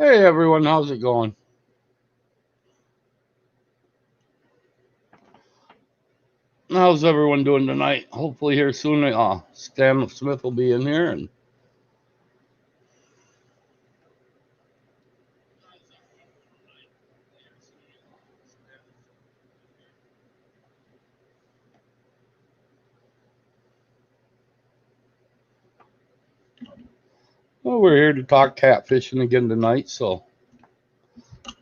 Hey everyone, how's it going? How's everyone doing tonight? Hopefully here soon. Stan Smith will be in here, and well, we're here to talk catfishing again tonight. So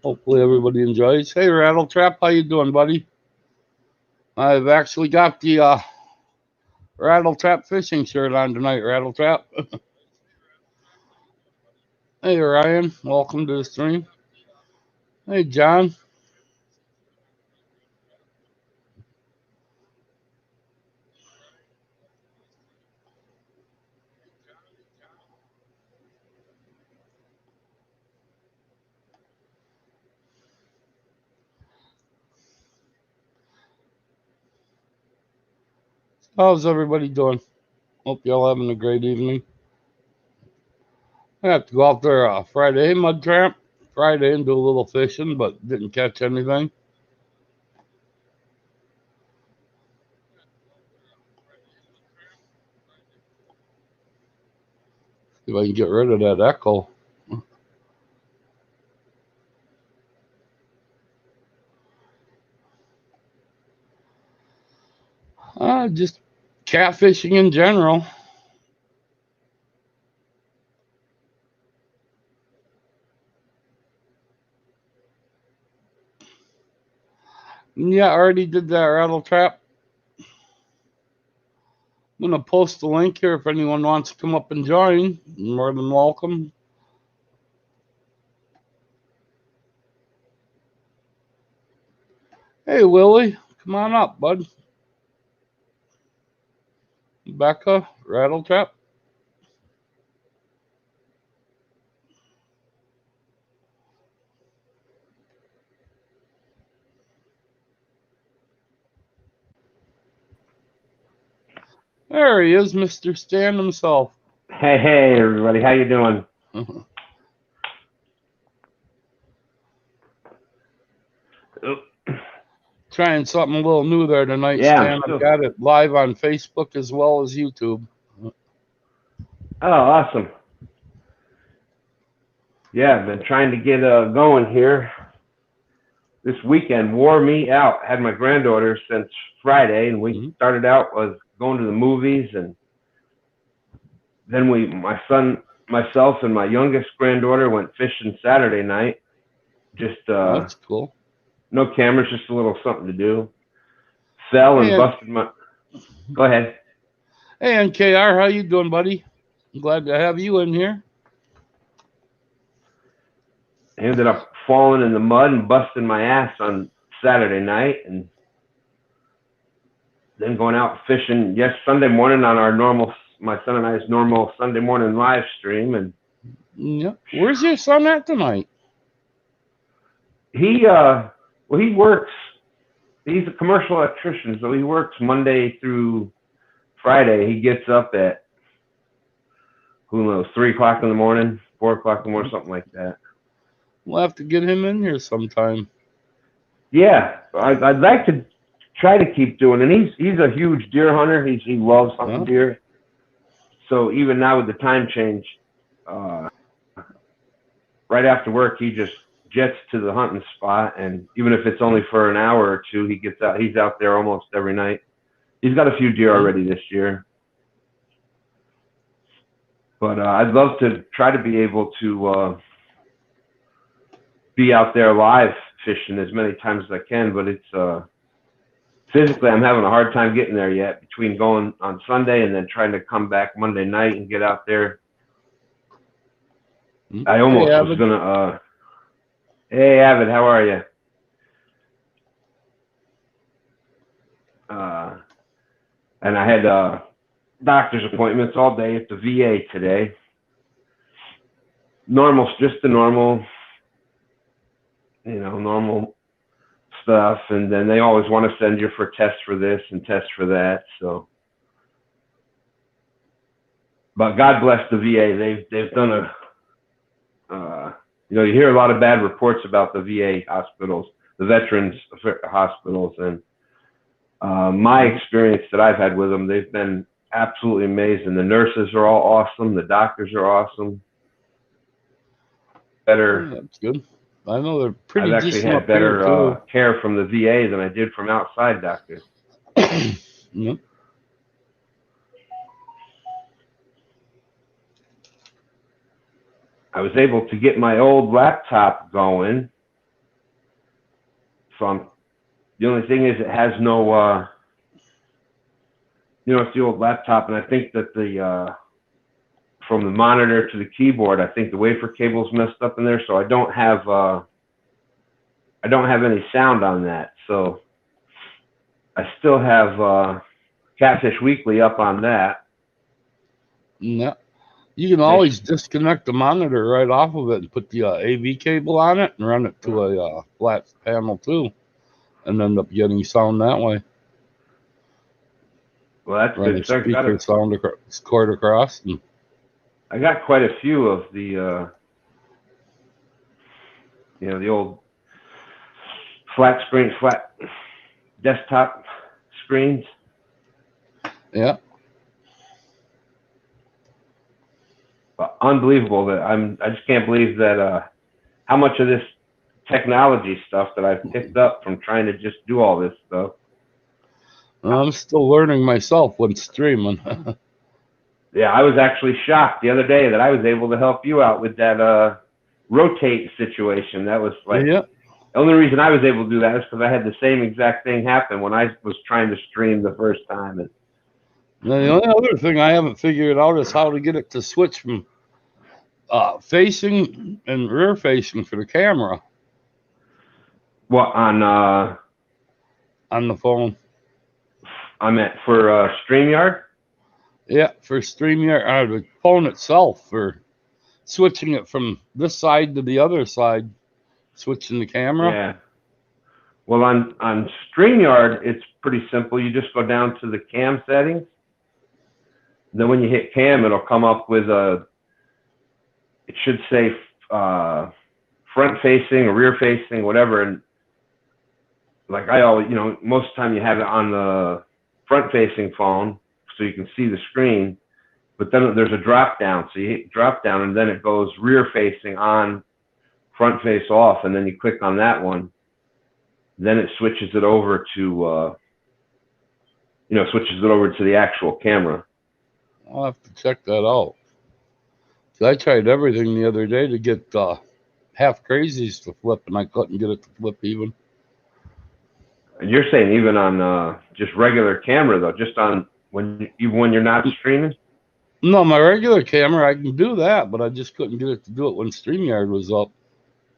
hopefully everybody enjoys. Hey Rattle Trap, how you doing, buddy? I've actually got the Rattle Trap fishing shirt on tonight. Rattle Trap. Hey Ryan, welcome to the stream. Hey John. How's everybody doing? Hope y'all having a great evening. I have to go out there Friday, Mud Tramp. Friday and do a little fishing, but didn't catch anything. See if I can get rid of that echo. Just catfishing in general. Yeah, I already did that rattle trap. I'm gonna post the link here if anyone wants to come up and join. You're more than welcome. Hey Willie, come on up, bud. Becca, rattle trap. There he is, Mr. Stan himself. Hey, everybody. How you doing? Trying something a little new there tonight, Yeah, Stan. I've got it live on Facebook as well as YouTube. Oh, awesome. Yeah, I've been trying to get going here. This weekend wore me out. Had my granddaughter since Friday, and we started out was going to the movies, and then my son, myself, and my youngest granddaughter went fishing Saturday night. Just That's cool. No cameras, just a little something to do. Fell and busted my. Go ahead. Hey, NKR, how you doing, buddy? I'm glad to have you in here. I ended up falling in the mud and busting my ass on Saturday night, and then going out fishing Sunday morning on my son and I's normal Sunday morning live stream. And yeah, where's your son at tonight? He works. He's a commercial electrician, so he works Monday through Friday. He gets up at 3 o'clock in the morning, 4 o'clock in the morning, something like that. We'll have to get him in here sometime. Yeah, I'd like to try to keep doing, and he's a huge deer hunter. He loves hunting deer. So even now with the time change, right after work he just jets to the hunting spot, and even if it's only for an hour or two, he gets out. He's out there almost every night. He's got a few deer already this year. But I'd love to try to be able to be out there live fishing as many times as I can, but it's physically I'm having a hard time getting there yet, between going on Sunday and then trying to come back Monday night and get out there. I almost was going to hey Avid, how are you? And I had doctor's appointments all day at the VA today. Just the normal, normal stuff. And then they always want to send you for tests for this and tests for that. So, but God bless the VA. They've done You hear a lot of bad reports about the VA hospitals, the veterans hospitals, and my experience that I've had with them, they've been absolutely amazing. The nurses are all awesome. The doctors are awesome. Better. Yeah, that's good. I know they're pretty I've actually decent had up here, better care from the VA than I did from outside doctors. Yep. I was able to get my old laptop going. So the only thing is it has no, it's the old laptop, and I think that from the monitor to the keyboard, I think the wafer cable's messed up in there, so I don't have any sound on that. So I still have Catfish Weekly up on that. Yeah. You can always disconnect the monitor right off of it and put the AV cable on it and run it to a flat panel too, and end up getting sound that way. Well, that's Run good. a speaker sound cord across. And I got quite a few of the, the old flat desktop screens. Yeah. Unbelievable that I just can't believe that how much of this technology stuff that I've picked up from trying to just do all this stuff. I'm still learning myself when streaming. Yeah, I was actually shocked the other day that I was able to help you out with that rotate situation. That was like the only reason I was able to do that is because I had the same exact thing happen when I was trying to stream the first time. And the only other thing I haven't figured out is how to get it to switch from facing and rear facing for the camera. What on the phone? I meant for StreamYard. Yeah, for StreamYard, the phone itself, for switching it from this side to the other side, switching the camera. Yeah. Well, on StreamYard, it's pretty simple. You just go down to the cam settings. Then when you hit cam, it'll come up with it should say front facing or rear facing, whatever. And like I always, most of the time you have it on the front facing phone so you can see the screen, but then there's a drop down. So you hit drop down and then it goes rear facing on, front face off, and then you click on that one. Then it switches it over to, the actual camera. I'll have to check that out. I tried everything the other day to get half crazies to flip, and I couldn't get it to flip even. And you're saying even on just regular camera though, just on when you're not streaming? No, my regular camera I can do that, but I just couldn't get it to do it when StreamYard was up.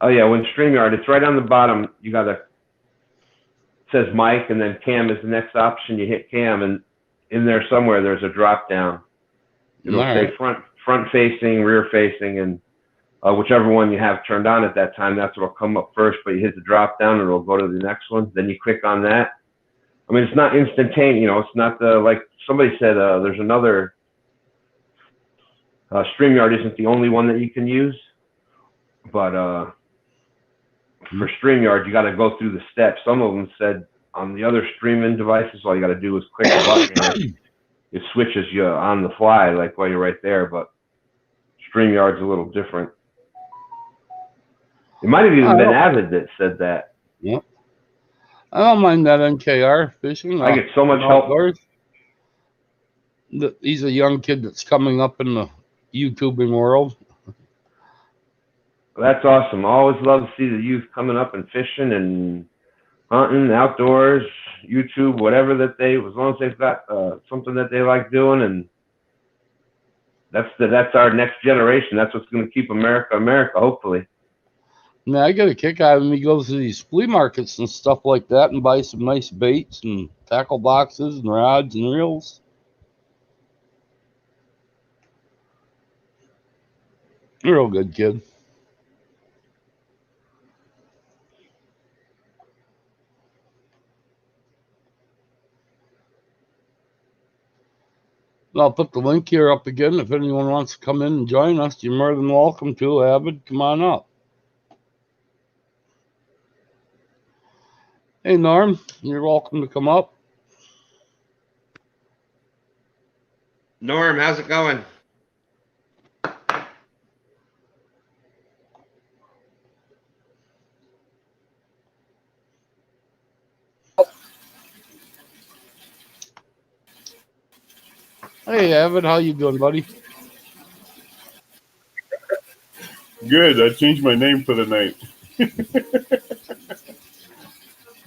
Oh yeah, when StreamYard, it's right on the bottom. You got it says mic, and then cam is the next option. You hit cam, and in there somewhere there's a drop down. It'll say front facing, rear facing, and whichever one you have turned on at that time, that's what'll come up first. But you hit the drop down, and it'll go to the next one. Then you click on that. I mean, it's not instantaneous. It's not like somebody said. There's another StreamYard isn't the only one that you can use, but for StreamYard, you got to go through the steps. Some of them said on the other streaming devices, all you got to do is click a button. It switches you on the fly, like while you're right there. But StreamYard's a little different. It might have even been Avid that said that. Yeah. I don't mind that NKR fishing. I get so much help. He's a young kid that's coming up in the YouTubing world. That's awesome. I always love to see the youth coming up and fishing and hunting, outdoors, YouTube, whatever that as long as they've got something that they like doing, and that's our next generation. That's what's going to keep America, hopefully. Man, I get a kick out of him. He goes to these flea markets and stuff like that and buys some nice baits and tackle boxes and rods and reels. Real good kid. I'll put the link here up again. If anyone wants to come in and join us, you're more than welcome to. Avid, come on up. Hey, Norm, you're welcome to come up. Norm, how's it going? Hey, Evan, how you doing, buddy? Good. I changed my name for the night.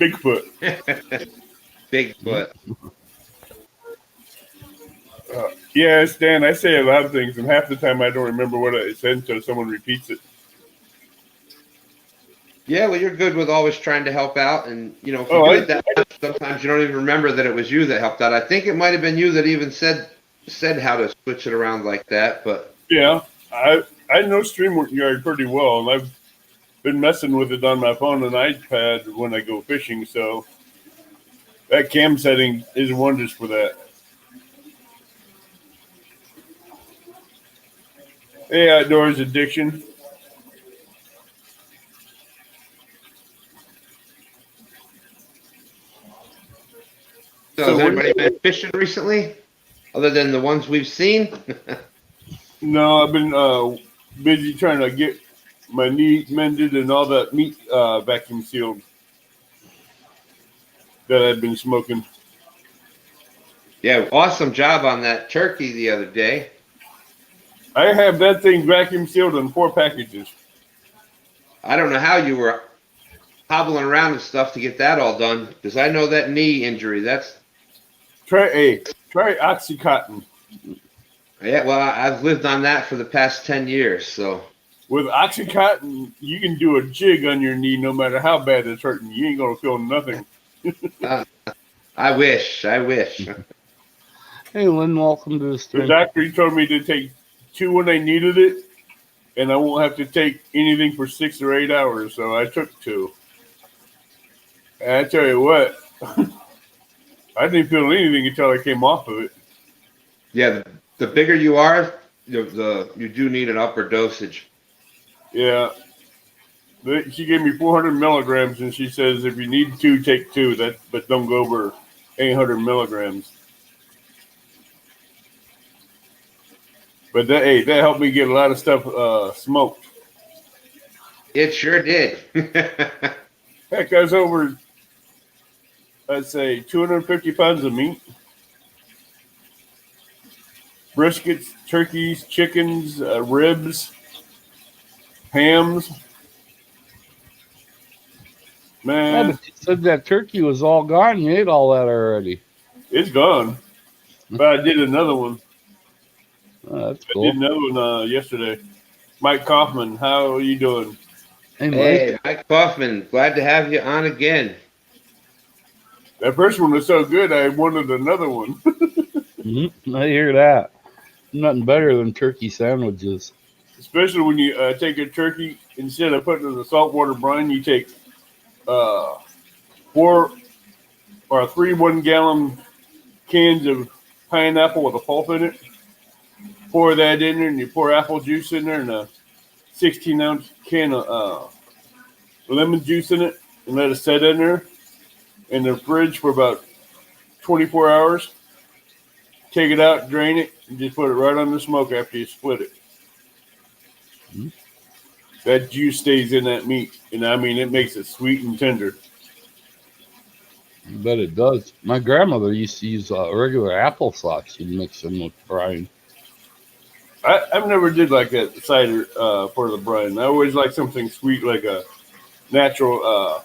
Bigfoot. Bigfoot. Yeah, Stan, I say a lot of things, and half the time I don't remember what I said until someone repeats it. Yeah, well, you're good with always trying to help out, and if you Oh, do it that much, sometimes you don't even remember that it was you that helped out. I think it might have been you that even said how to switch it around like that. But yeah. I know StreamYard pretty well, and I've been messing with it on my phone and iPad when I go fishing, so that cam setting is wonders for that. Hey, Outdoors Addiction. so has anybody been fishing recently, other than the ones we've seen? No, I've been busy trying to get my knee mended and all that meat vacuum sealed that I've been smoking. Yeah, awesome job on that turkey the other day. I have that thing vacuum sealed in 4 packages. I don't know how you were hobbling around and stuff to get that all done, because I know that knee injury. That's Try Oxycontin. yeah. Well, I've lived on that for the past 10 years, so. With Oxycontin, you can do a jig on your knee no matter how bad it's hurting. You ain't gonna feel nothing. I wish. Hey, Lynn, welcome to the The stream. doctor told me to take 2 when I needed it, and I won't have to take anything for 6 or 8 hours. So I took 2. And I tell you what, I didn't feel anything until I came off of it. Yeah, the bigger you are, you do need an upper dosage. Yeah. She gave me 400 milligrams, and she says if you need 2, take 2. But don't go over 800 milligrams. But that helped me get a lot of stuff smoked. It sure did. Heck, I was over, I'd say, 250 pounds of meat. Briskets, turkeys, chickens, ribs, hams. Yeah, Man, but you said that turkey was all gone. You ate all that already. it's gone. But I did another one. That's I cool. did another one yesterday. Mike Kaufman, how are you doing? Hey, Mike. Hey, Mike Kaufman, glad to have you on again. That first one was so good, I wanted another one. I hear that. Nothing better than turkey sandwiches. Especially when you take a turkey, instead of putting it in the saltwater brine, you take 4 or 3 1-gallon cans of pineapple with a pulp in it. Pour that in there, and you pour apple juice in there, and a 16-ounce can of lemon juice in it, and let it set in there in the fridge for about 24 hours. Take it out, drain it, and just put it right on the smoke after you split it. Mm-hmm. That juice stays in that meat, and I mean, it makes it sweet and tender. I bet it does. My grandmother used to use regular applesauce. She'd mix them with brine. I've never did like that cider for the brine. I always like something sweet, like a natural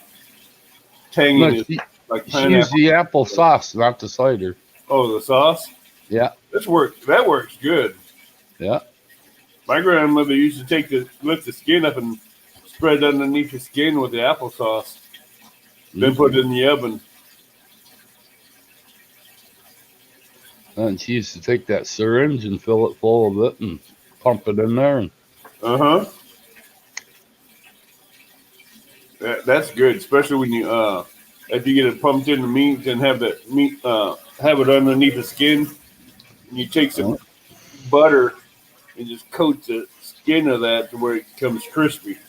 tanginess, like She pineapple. used the applesauce, not the cider. Oh, the sauce? Yeah. That works good. Yeah. My grandmother used to lift the skin up and spread underneath the skin with the applesauce, then put it in the oven. And she used to take that syringe and fill it full of it and pump it in there. And That's good, especially when you if you get it pumped in the meat and have that meat have it underneath the skin. And you take some butter and just coat the skin of that to where it becomes crispy.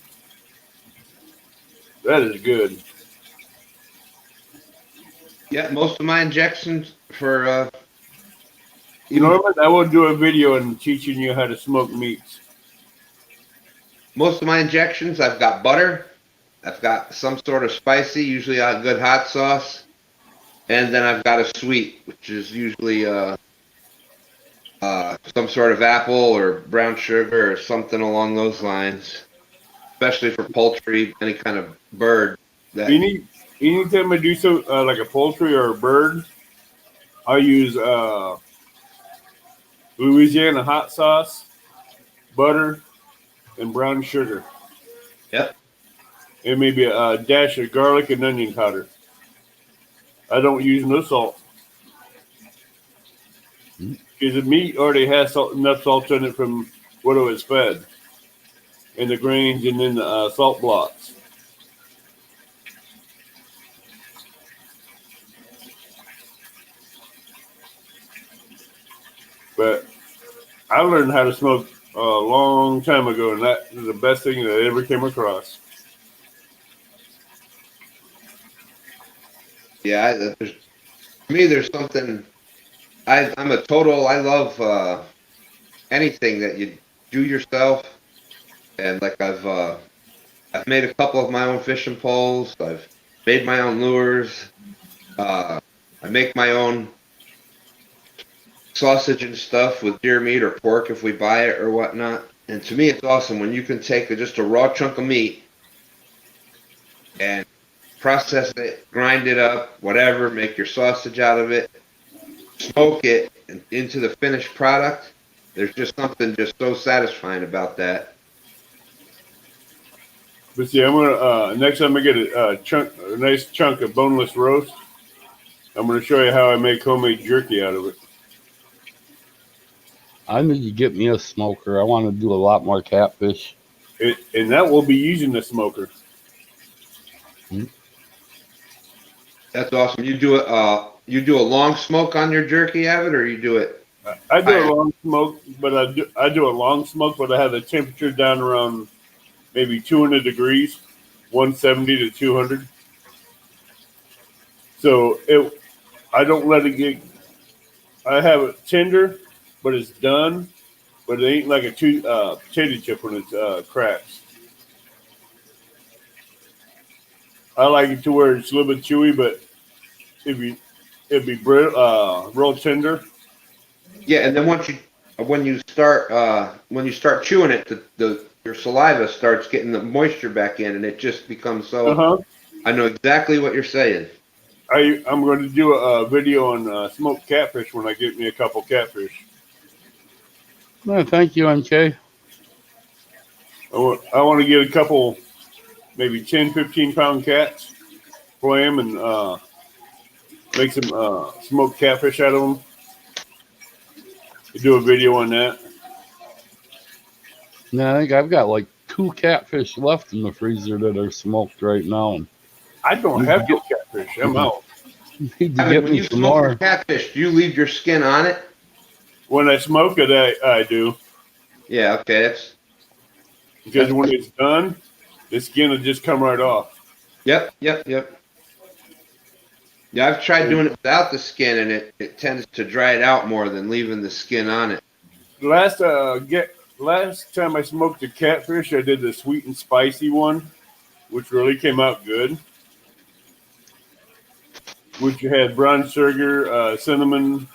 That is good. Yeah, most of my injections for Norman, I will do a video on teaching you how to smoke meats. most of my injections, I've got butter. I've got some sort of spicy, usually a good hot sauce, and then I've got a sweet, which is usually some sort of apple or brown sugar or something along those lines. Especially for poultry, any kind of bird. That Anytime I do so, like a poultry or a bird, I use Louisiana hot sauce, butter, and brown sugar, Yep. and maybe a dash of garlic and onion powder. I don't use no salt because the meat already has enough salt in it from what it was fed, and the grains, and then the salt blocks. But I learned how to smoke a long time ago, and that is the best thing that I ever came across. Yeah, to me, there's something. I'm a total. I love anything that you do yourself, and like I've made a couple of my own fishing poles. I've made my own lures. I make my own sausage and stuff with deer meat or pork if we buy it or whatnot. And to me, it's awesome when you can take just a raw chunk of meat and process it, grind it up, whatever, make your sausage out of it, smoke it into the finished product. There's just something just so satisfying about that. But see, I'm gonna next time I get a nice chunk of boneless roast, I'm gonna show you how I make homemade jerky out of it. I need to get me a smoker. I want to do a lot more catfish. And that will be using the smoker. That's awesome. You do it. You do a long smoke on your jerky, Avid, or you do it? I do a long smoke, but I do a long smoke, but I have the temperature down around maybe 200 degrees, 170 to 200. So I don't let it get. I have it tender, but it's done. But it ain't like a potato chip when it cracks. I like it to where it's a little bit chewy, but it'd be real tender. Yeah, and then when you start chewing it, your saliva starts getting the moisture back in, and it just becomes so. Uh-huh. I know exactly what you're saying. I'm going to do a video on smoked catfish when I get me a couple catfish. No, thank you, MK. I want to get a couple, maybe 10, 15-pound cats, flay them, and make some smoked catfish out of them. Do a video on that. Yeah, I think I've got like 2 catfish left in the freezer that are smoked right now. And I don't have no catfish. I'm out. you need to Avid, get when me you some smoke more. your catfish, do you leave your skin on it? When I smoke it, I do. Yeah. Okay. Because when it's done, the skin will just come right off. Yep. Yeah, I've tried doing it without the skin, and it tends to dry it out more than leaving the skin on it. Last time I smoked a catfish, I did the sweet and spicy one, which really came out good. Which had brown sugar, cinnamon,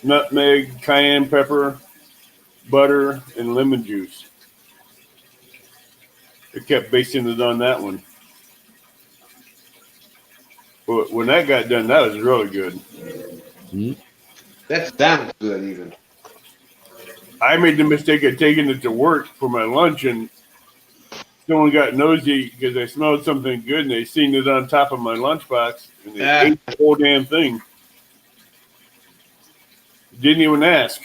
nutmeg, cayenne pepper, butter, and lemon juice. I kept basing it on that one. But when that got done, that was really good. Mm-hmm. That sounds good, even. I made the mistake of taking it to work for my lunch, and someone got nosy because they smelled something good, and they seen it on top of my lunchbox, and they ate the whole damn thing. Didn't even ask.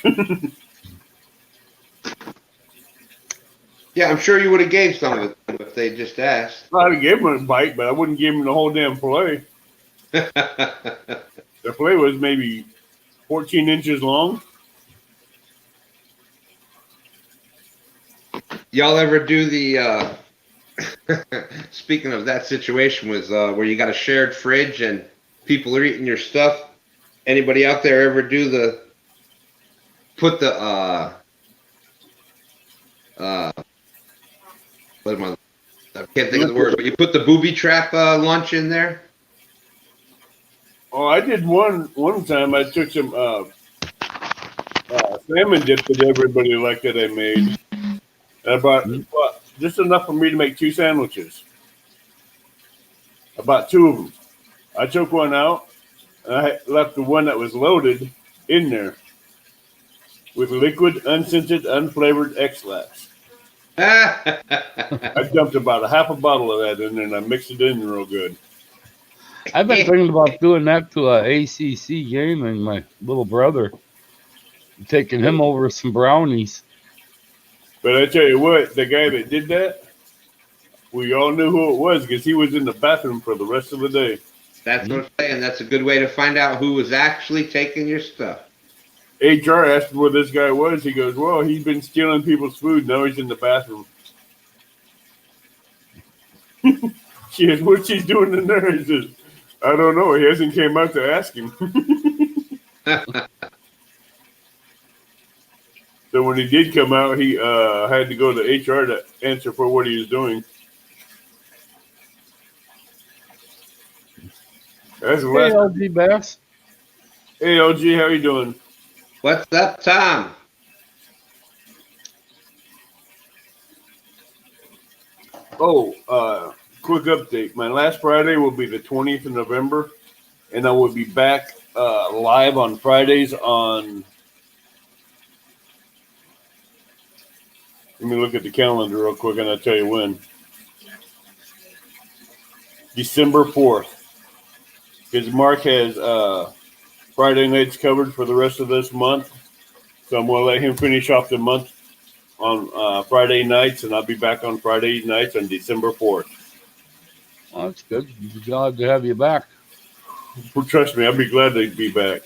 Yeah, I'm sure you would have gave some of it if they just asked. I'd have given them a bite, but I wouldn't give them the whole damn fillet. The fillet was maybe 14 inches long. Y'all ever do the Speaking of that situation, was where you got a shared fridge and people are eating your stuff. Anybody out there ever do put the what am I can't think of the words, but you put the booby trap lunch in there? Oh, I did one time. I took some salmon dip that everybody liked that I made. I bought just enough for me to make 2 sandwiches. I bought 2 of them. I took one out, and I left the one that was loaded in there with liquid, unscented, unflavored X-Lax. I dumped about a half a bottle of that in there, and I mixed it in real good. I've been thinking about doing that to a ACC game, and my little brother, taking him over some brownies. But I tell you what, the guy that did that, we all knew who it was because he was in the bathroom for the rest of the day. That's what I'm saying. That's a good way to find out who was actually taking your stuff. HR asked where this guy was. He goes, well, he's been stealing people's food. Now he's in the bathroom. She goes, what's he doing in there? He says, I don't know. He hasn't came out to ask him. So when he did come out, he had to go to HR to answer for what he was doing. That's the last. Hey, LG Bass. Hey, LG, how you doing? What's up, Tom? Oh, quick update. My last Friday will be the 20th of November, and I will be back live on Fridays on. Let me look at the calendar real quick, and I'll tell you when. December 4th. Because Mark has Friday nights covered for the rest of this month. So I'm going to let him finish off the month on Friday nights, and I'll be back on Friday nights on December 4th. Oh, that's good. Glad to have you back. Trust me, I'll be glad to be back.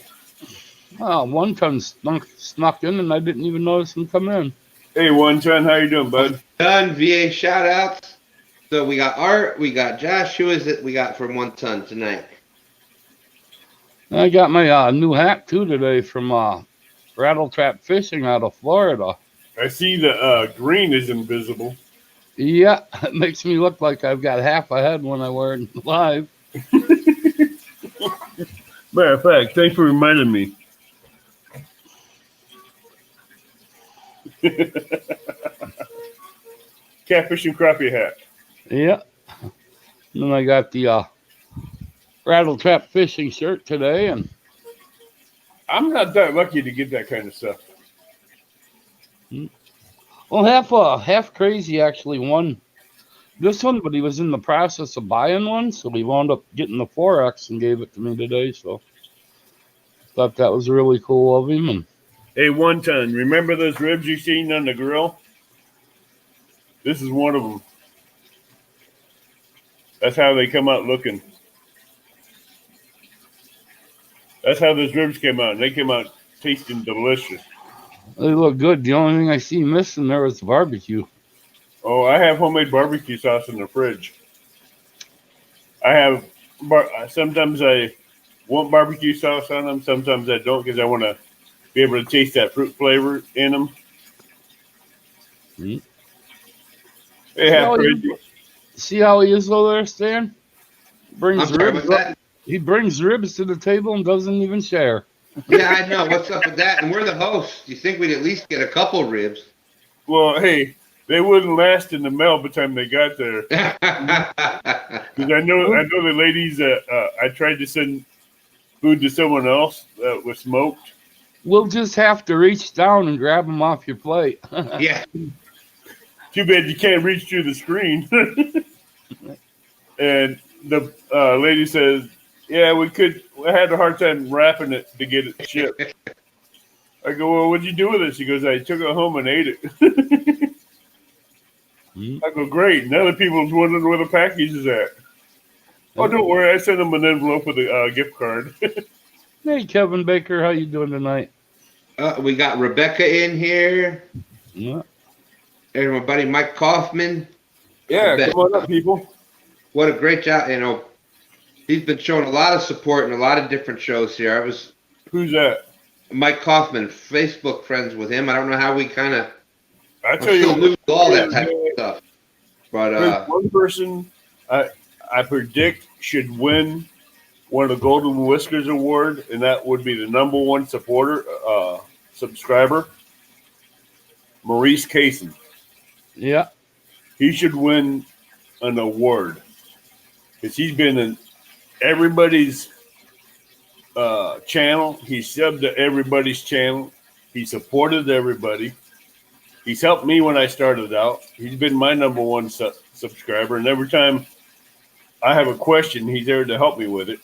Oh, one ton snuck in, and I didn't even notice him come in. Hey, One Ton, how you doing, bud? Ton VA shout outs. So we got Art, we got Josh. Who is it we got from 1 Ton tonight? I got my new hat too today from Rattle Trap Fishing out of Florida. I see the green is invisible. Yeah, it makes me look like I've got half a head when I wear it live. Matter of fact, thanks for reminding me. Catfish and Crappie hat. Yeah. And then I got the Rattle Trap Fishing shirt today, and I'm not that lucky to get that kind of stuff. Well, half crazy actually won this one, but he was in the process of buying one, so he wound up getting the 4X and gave it to me today. So thought that was really cool of him. And hey, 1 Ton, remember those ribs you seen on the grill? This is one of them. That's how they come out looking. That's how those ribs came out. They came out tasting delicious. they look good. The only thing I see missing there was the barbecue. Oh, I have homemade barbecue sauce in the fridge. I have sometimes I want barbecue sauce on them. Sometimes I don't because I want to be able to taste that fruit flavor in them. Mm. See how he is over there, Stan? He brings ribs to the table and doesn't even share. Yeah, I know. What's up with that? And we're the hosts. You think we'd at least get a couple ribs? Well, hey, they wouldn't last in the mail by the time they got there. Because I know the ladies that I tried to send food to someone else that was smoked. We'll just have to reach down and grab them off your plate. Yeah. Too bad you can't reach through the screen. And the lady says, yeah, we could. I had a hard time wrapping it to get it shipped. I go, well, what'd you do with it? She goes, I took it home and ate it. I go, great. Now the people's wondering where the package is at. Oh, don't worry. I sent them an envelope with a gift card. Hey, Kevin Baker, how you doing tonight? We got Rebecca in here. Yeah. There's my buddy Mike Kaufman. Yeah, bet. come on up, people. What a great job. You know, he's been showing a lot of support in a lot of different shows here. I was Who's that? Mike Kaufman, Facebook friends with him. I don't know how we kind of, I I'm tell you still what, new to all that the type of stuff. But, there's one person I predict should win one of the Golden Whiskers Award, and that would be the number one subscriber, Maurice Kaysen. Yeah. He should win an award because he's been in everybody's channel. He subbed to everybody's channel. He supported everybody. He's helped me when I started out. He's been my number one subscriber, and every time I have a question, he's there to help me with it.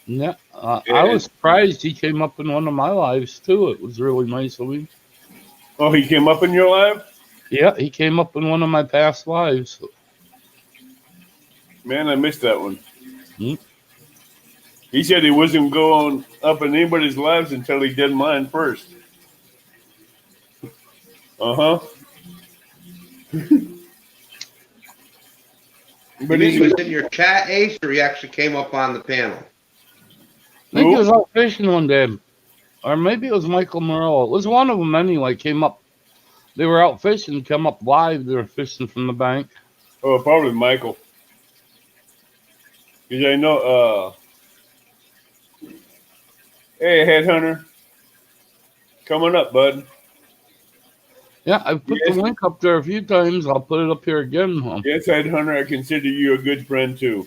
Yeah. I was surprised he came up in one of my lives, too. It was really nice of him. Oh, he came up in your live? Yeah, he came up in one of my past lives. Man, I missed that one. Hmm. He said he wasn't going up in anybody's lives until he did mine first. Uh-huh. But he was in your chat, Ace, or he actually came up on the panel? I think he was out fishing one day. Or maybe it was Michael Morello. It was one of them anyway. Came up. They were out fishing, come up live. They were fishing from the bank. Oh, probably Michael. Because I know, hey, Headhunter. Coming up, bud. Yeah, I've put the link up there a few times. I'll put it up here again. Yes, Headhunter, I consider you a good friend, too.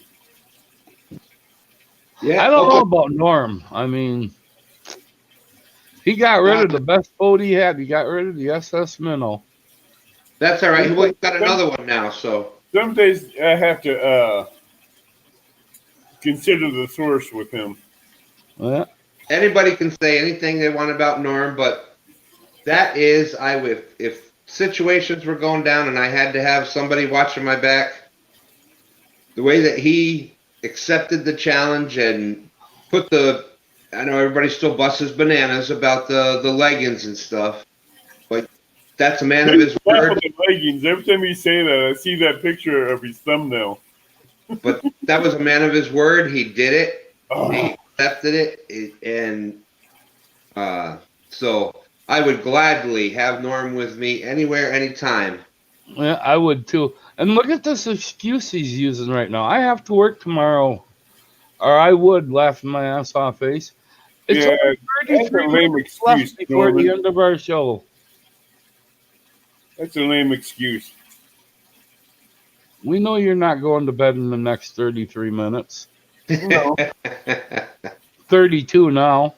Yeah. I don't know about Norm. I mean, he got rid of the best boat he had. He got rid of the SS Minnow. That's all right. He's got another one now, so. Some days I have to consider the source with him. Yeah. Anybody can say anything they want about Norm, but that is, if situations were going down and I had to have somebody watching my back, the way that he accepted the challenge and put I know everybody still busts bananas about the leggings and stuff, but that's a man of his word. The leggings. Every time you say that, I see that picture of his thumbnail. But that was a man of his word. He did it. Oh. He accepted it, and so I would gladly have Norm with me anywhere, anytime. Yeah, I would too. And look at this excuse he's using right now. I have to work tomorrow, or I would laugh my ass off, Ace. It's only 33 minutes left before the end of our show. That's a lame excuse. We know you're not going to bed in the next 33 minutes. No. 32 now.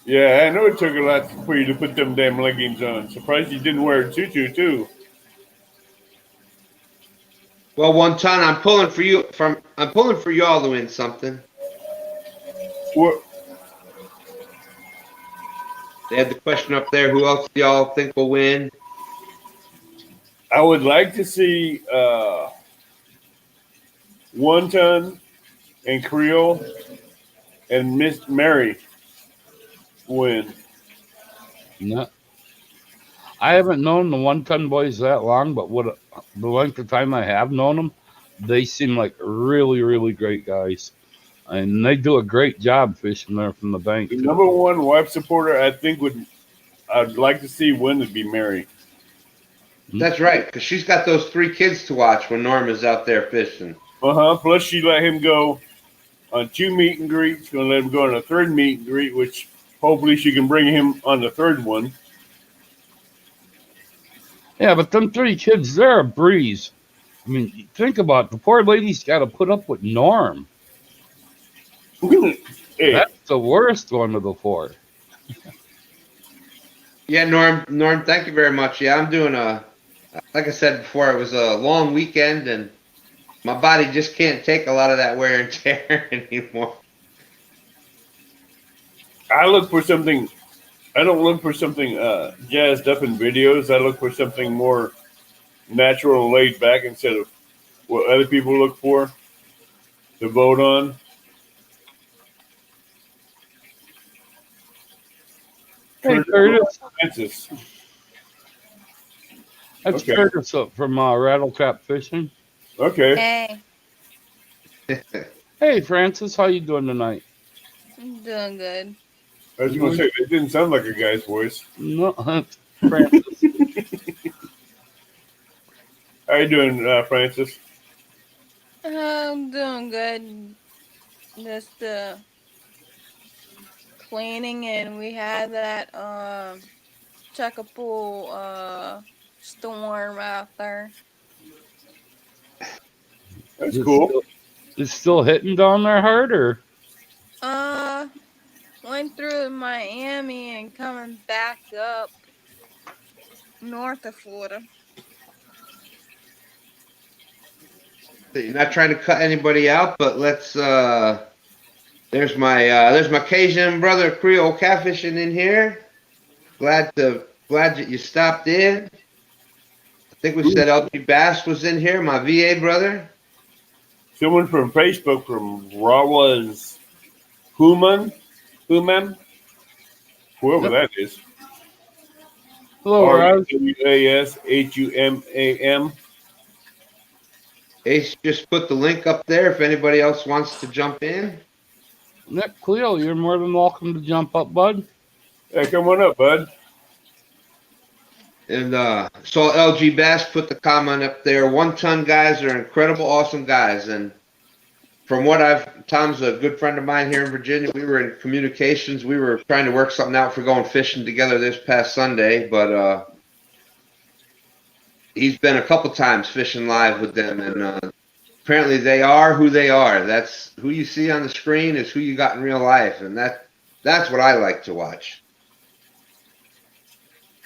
Yeah, I know it took a lot for you to put them damn leggings on. Surprised you didn't wear a tutu too. Well, one ton. I'm pulling for y'all to win something. What? They had the question up there. Who else do y'all think will win? I would like to see One Ton and Creole and Miss Mary win. No. I haven't known the 1 ton boys that long, but the length of time I have known them, they seem like really, really great guys. And they do a great job fishing there from the bank. The number one wife supporter I'd like to see win would be Mary. That's right, because she's got those 3 kids to watch when Norm is out there fishing. Plus, she let him go on 2 meet and greets. Going to let him go on a 3rd meet and greet, which hopefully she can bring him on the 3rd one. Yeah, but them 3 kids, they're a breeze. I mean, think about it. The poor lady's got to put up with Norm. Hey. That's the worst one of the 4. Yeah, Norm, thank you very much. Yeah, I'm doing like I said before, it was a long weekend, and my body just can't take a lot of that wear and tear anymore. I look for something. I don't look for something jazzed up in videos. I look for something more natural and laid back instead of what other people look for to vote on. Hey, Curtis. Francis. That's Okay. Curtis from Rattle Trap Fishing. Okay. Hey, Hey, Francis, how you doing tonight? I'm doing good. I was going to say, it didn't sound like a guy's voice. No, that's Francis. How you doing, Francis? I'm doing good. Just cleaning, and we had that Chuckapoo storm out there. That's cool. It's still hitting down there hard, or? Uh, Went through Miami and coming back up north of Florida. You're not trying to cut anybody out, but let's. There's my Cajun brother Creole catfishing in here. Glad that you stopped in. I think we said LG Bass was in here. My VA brother. Someone from Facebook from Rawa's Human, whoever that is. Hello, Raz. RWASHUMAM. Ace just put the link up there if anybody else wants to jump in. Nick Cleo, you're more than welcome to jump up, bud. Hey, come on up, bud. And saw LG Bass put the comment up there. 1 ton guys are incredible, awesome guys. And from what Tom's a good friend of mine here in Virginia. We were in communications. We were trying to work something out for going fishing together this past Sunday, but he's been a couple times fishing live with them, and apparently they are who they are. That's who you see on the screen is who you got in real life, and that's what I like to watch.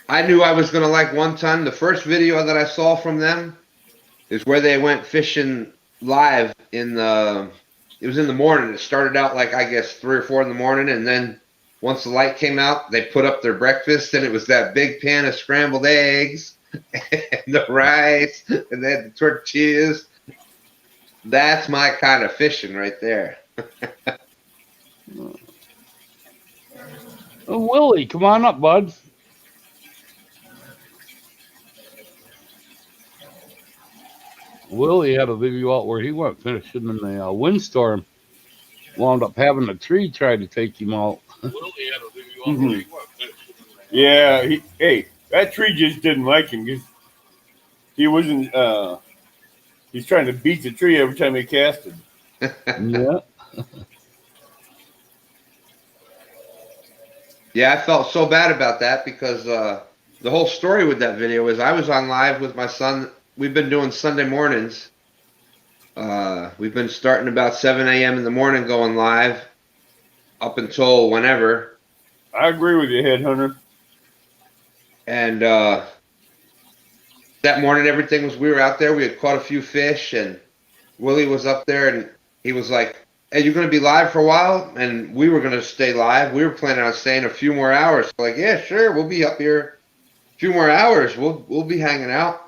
I knew I was going to like 1 ton. The first video that I saw from them is where they went fishing live it was in the morning. It started out like, I guess, 3 or 4 in the morning, and then once the light came out, they put up their breakfast, and it was that big pan of scrambled eggs and the rice, and they had the tortillas. That's my kind of fishing right there. Willie, come on up, bud. Willie had a video out where he went fishing in the windstorm. Wound up having a tree try to take him out. Willie had a video out where he went fishing. Yeah, that tree just didn't like him because he wasn't. He's trying to beat the tree every time he casted. Yeah. Yeah, I felt so bad about that because the whole story with that video is I was on live with my son. We've been doing Sunday mornings. We've been starting about 7 a.m. in the morning going live up until whenever. I agree with you, Headhunter. And that morning, we were out there. We had caught a few fish, and Willie was up there, and he was like, "Hey, you're going to be live for a while?" And we were going to stay live. We were planning on staying a few more hours. So like, yeah, sure, we'll be up here a few more hours. We'll be hanging out.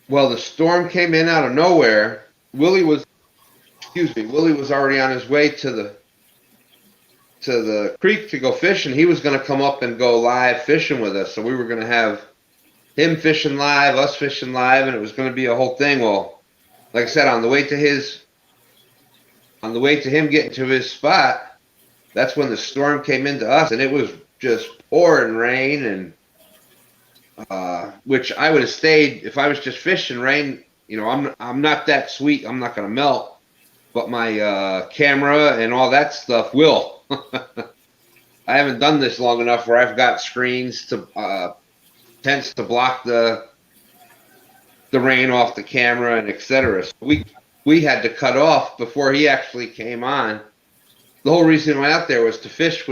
Well, the storm came in out of nowhere. Willie was already on his way to the creek to go fishing. He was going to come up and go live fishing with us. So we were going to have him fishing live, us fishing live, and it was going to be a whole thing. Well, like I said, on the way to him getting to his spot, that's when the storm came into us, and it was just pouring rain, and which I would have stayed if I was just fishing rain. You know, I'm not that sweet. I'm not going to melt, but my camera and all that stuff will. I haven't done this long enough where I've got screens to tents to block the rain off the camera and etc. So we had to cut off before he actually came on. The whole reason I went out there was to fish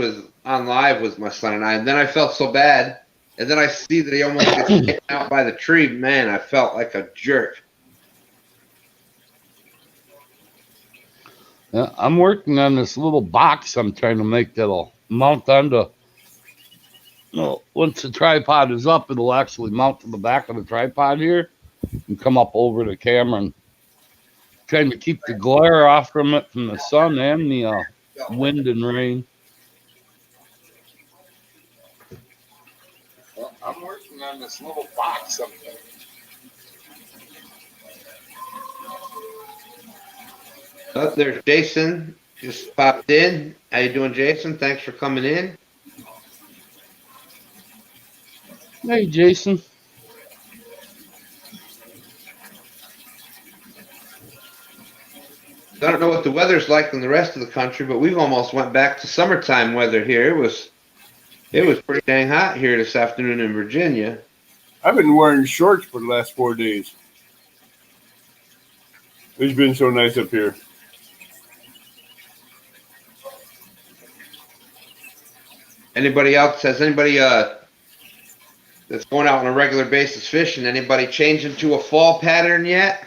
on live with my son and I. And then I felt so bad. And then I see that he almost gets taken out by the tree. Man, I felt like a jerk. Yeah, I'm working on this little box I'm trying to make that'll mount onto. Once the tripod is up, it'll actually mount to the back of the tripod here and come up over the camera, and trying to keep the glare off from it from the sun and the wind and rain. I'm working on this little box up there. Oh, there's Jason. Just popped in. How you doing, Jason? Thanks for coming in. Hey, Jason. I don't know what the weather's like in the rest of the country, but we've almost went back to summertime weather here. It was pretty dang hot here this afternoon in Virginia. I've been wearing shorts for the last 4 days. It's been so nice up here. Anybody else? Has anybody that's going out on a regular basis fishing? Anybody change into a fall pattern yet?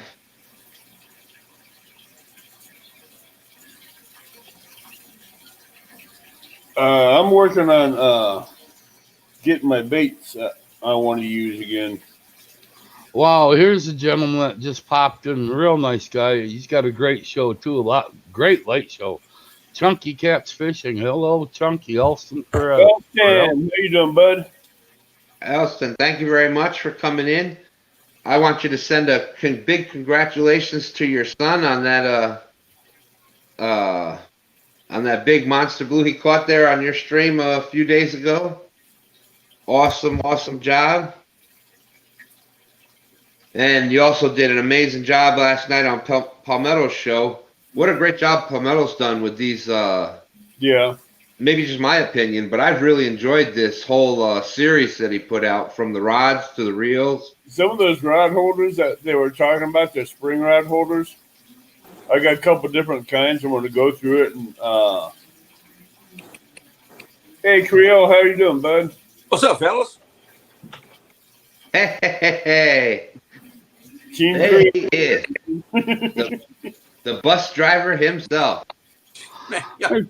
I'm working on getting my baits I want to use again. Wow, here's a gentleman that just popped in. Real nice guy. He's got a great show too. Great late show. Chunky Cat's Fishing. Hello, Chunky. Alston for How you doing, bud? Elston, thank you very much for coming in. I want you to send a big congratulations to your son on that big monster blue he caught there on your stream a few days ago. Awesome job. And you also did an amazing job last night on Palmetto's show. What a great job Palmetto's done with these. Yeah. Maybe just my opinion, but I've really enjoyed this whole series that he put out, from the rods to the reels. Some of those rod holders that they were talking about, the spring rod holders, I got a couple different kinds. I'm going to go through it. And hey, Creole, how you doing, bud? What's up, fellas? Hey. Team There Creole. he is. The bus driver himself. Man, Hey,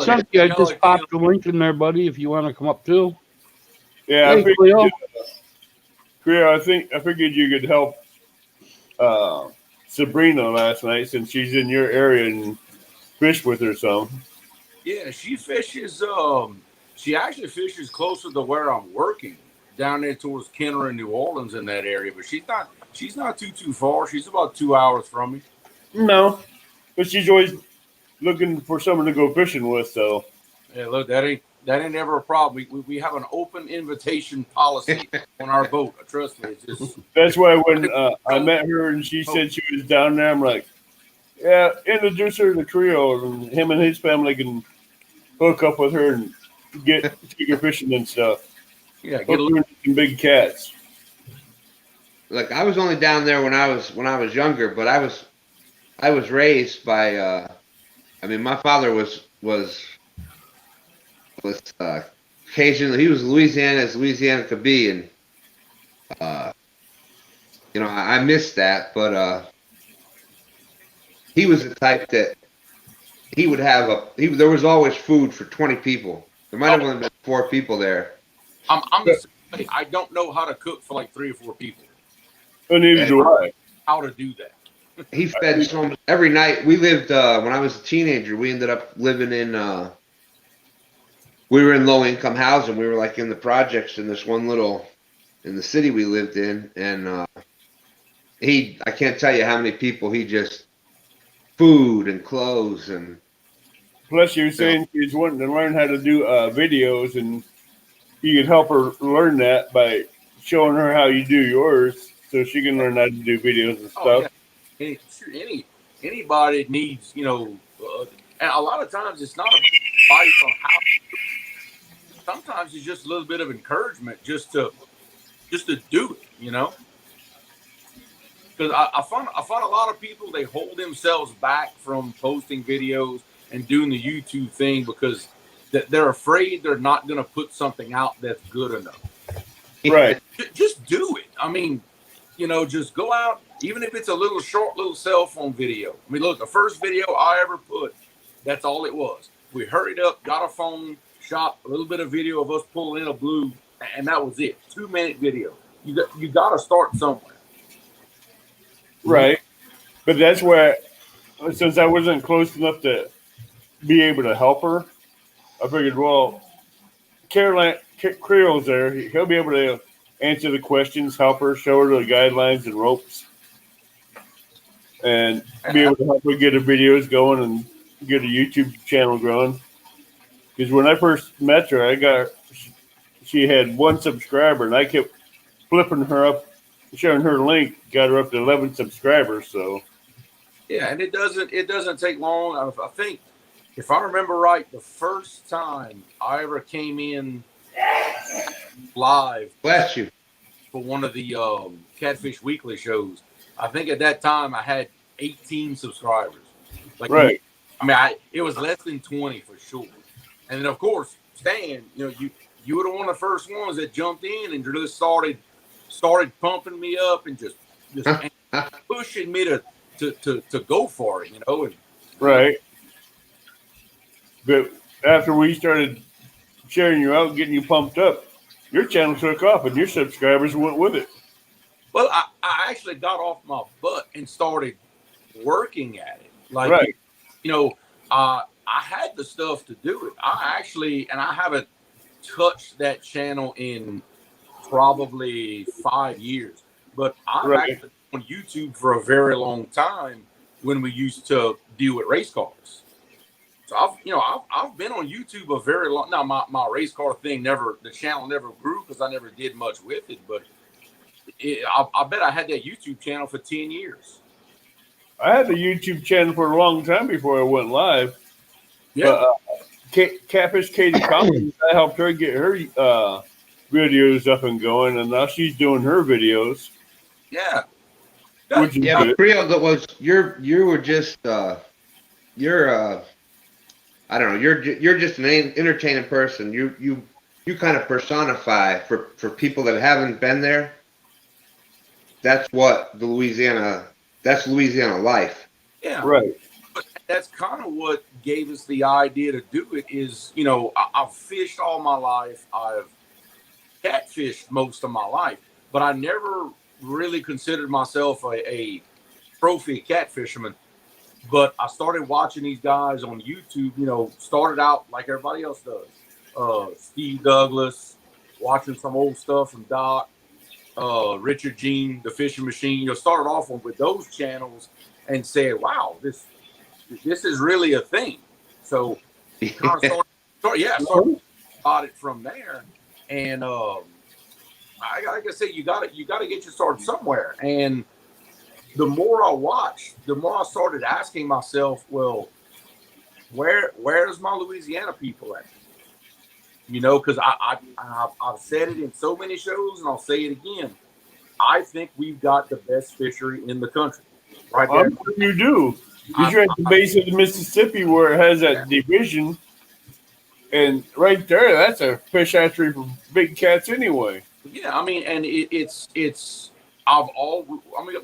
Chunky, I just popped the link in there, buddy, if you want to come up too. Yeah, Hey, Cleo. Creole, I figured you could help Sabrina last night, since she's in your area, and fish with her some. Yeah, she fishes. She actually fishes closer to where I'm working, down there towards Kenner and New Orleans in that area. But she's not too far. She's about 2 hours from me. No, but she's always looking for someone to go fishing with. So Yeah, look, that ain't ever a problem. We have an open invitation policy on our boat. Trust me, it's just that's why when I met her and she said she was down there, I'm like, yeah, introduce her to Creole, and him and his family can hook up with her and take her fishing and stuff. yeah, get a little. Some big cats. Look, I was only down there when I was younger, but I was raised by. My father was occasionally, he was Louisiana as Louisiana could be, and I missed that, but he was the type that he would have there was always food for 20 people. There might have only been 4 people there. I'm the same way. I don't know how to cook for like 3 or 4 people. Neither do I. How to do that? He fed so much every night. We lived when I was a teenager. We ended up living in. We were in low income housing. We were like in the projects in this one little in the city we lived in, and I can't tell you how many people he just food and clothes and. Plus, you're saying she's wanting to learn how to do videos, and you could help her learn that by showing her how you do yours, so she can learn how to do videos and stuff. Oh, yeah. Anybody needs, and a lot of times it's not about advice on how. Sometimes it's just a little bit of encouragement just to do it, Because I find a lot of people, they hold themselves back from posting videos and doing the YouTube thing because they're afraid they're not going to put something out that's good enough. Right. Just do it. Just go out, even if it's a little short, little cell phone video. Look, the first video I ever put, that's all it was. We hurried up, got a phone, shot a little bit of video of us pulling in a blue, and that was it. 2-minute video. You got to start somewhere. Right. But that's where, since I wasn't close enough to be able to help her, I figured, well, Caroline Creole's there. He'll be able to answer the questions, help her, show her the guidelines and ropes, and be able to help her get her videos going and get a YouTube channel growing. Because when I first met her, she had 1 subscriber, and I kept flipping her up, sharing her link, got her up to 11 subscribers. So yeah, and it doesn't take long. I think, if I remember right, the first time I ever came in live, bless you, for one of the Catfish Weekly shows, I think at that time I had 18 subscribers. Like, right. I mean, it was less than 20 for sure. And then, of course, Stan, you were one of the first ones that jumped in and just started pumping me up and just pushing me to go for it, And, right. But after we started sharing you out, getting you pumped up, your channel took off and your subscribers went with it. Well, I actually got off my butt and started working at it. Like, right. I had the stuff to do it. I haven't touched that channel in probably 5 years, but I've actually been on YouTube for a very long time when we used to deal with race cars. So I've been on YouTube a very long. Now my race car thing the channel never grew because I never did much with it, but I bet I had that YouTube channel for 10 years. I had a YouTube channel for a long time before I went live. Yeah. Catfish Katie Collins, I helped her get her videos up and going, and now she's doing her videos. Yeah. Which is good. Creel, that was you were just you're I don't know, you're just an entertaining person. You kind of personify for people that haven't been there. That's what that's Louisiana life. Yeah. Right. But that's kind of what gave us the idea to do it is, I've fished all my life. I've catfished most of my life, but I never really considered myself a trophy cat fisherman. But I started watching these guys on YouTube, started out like everybody else does. Steve Douglas, watching some old stuff from Doc, Richard Jean, the fishing machine, started off with those channels and said, wow, this is really a thing. So kind of started about it from there. And like I said, you got to get you started somewhere. And the more I watched, the more I started asking myself, well, where's my Louisiana people at? Because I've said it in so many shows, and I'll say it again. I think we've got the best fishery in the country. Right there. You do. Because you're at the base of the Mississippi where it has that division. And right there, that's a fish hatchery for big cats anyway. Yeah, I mean, and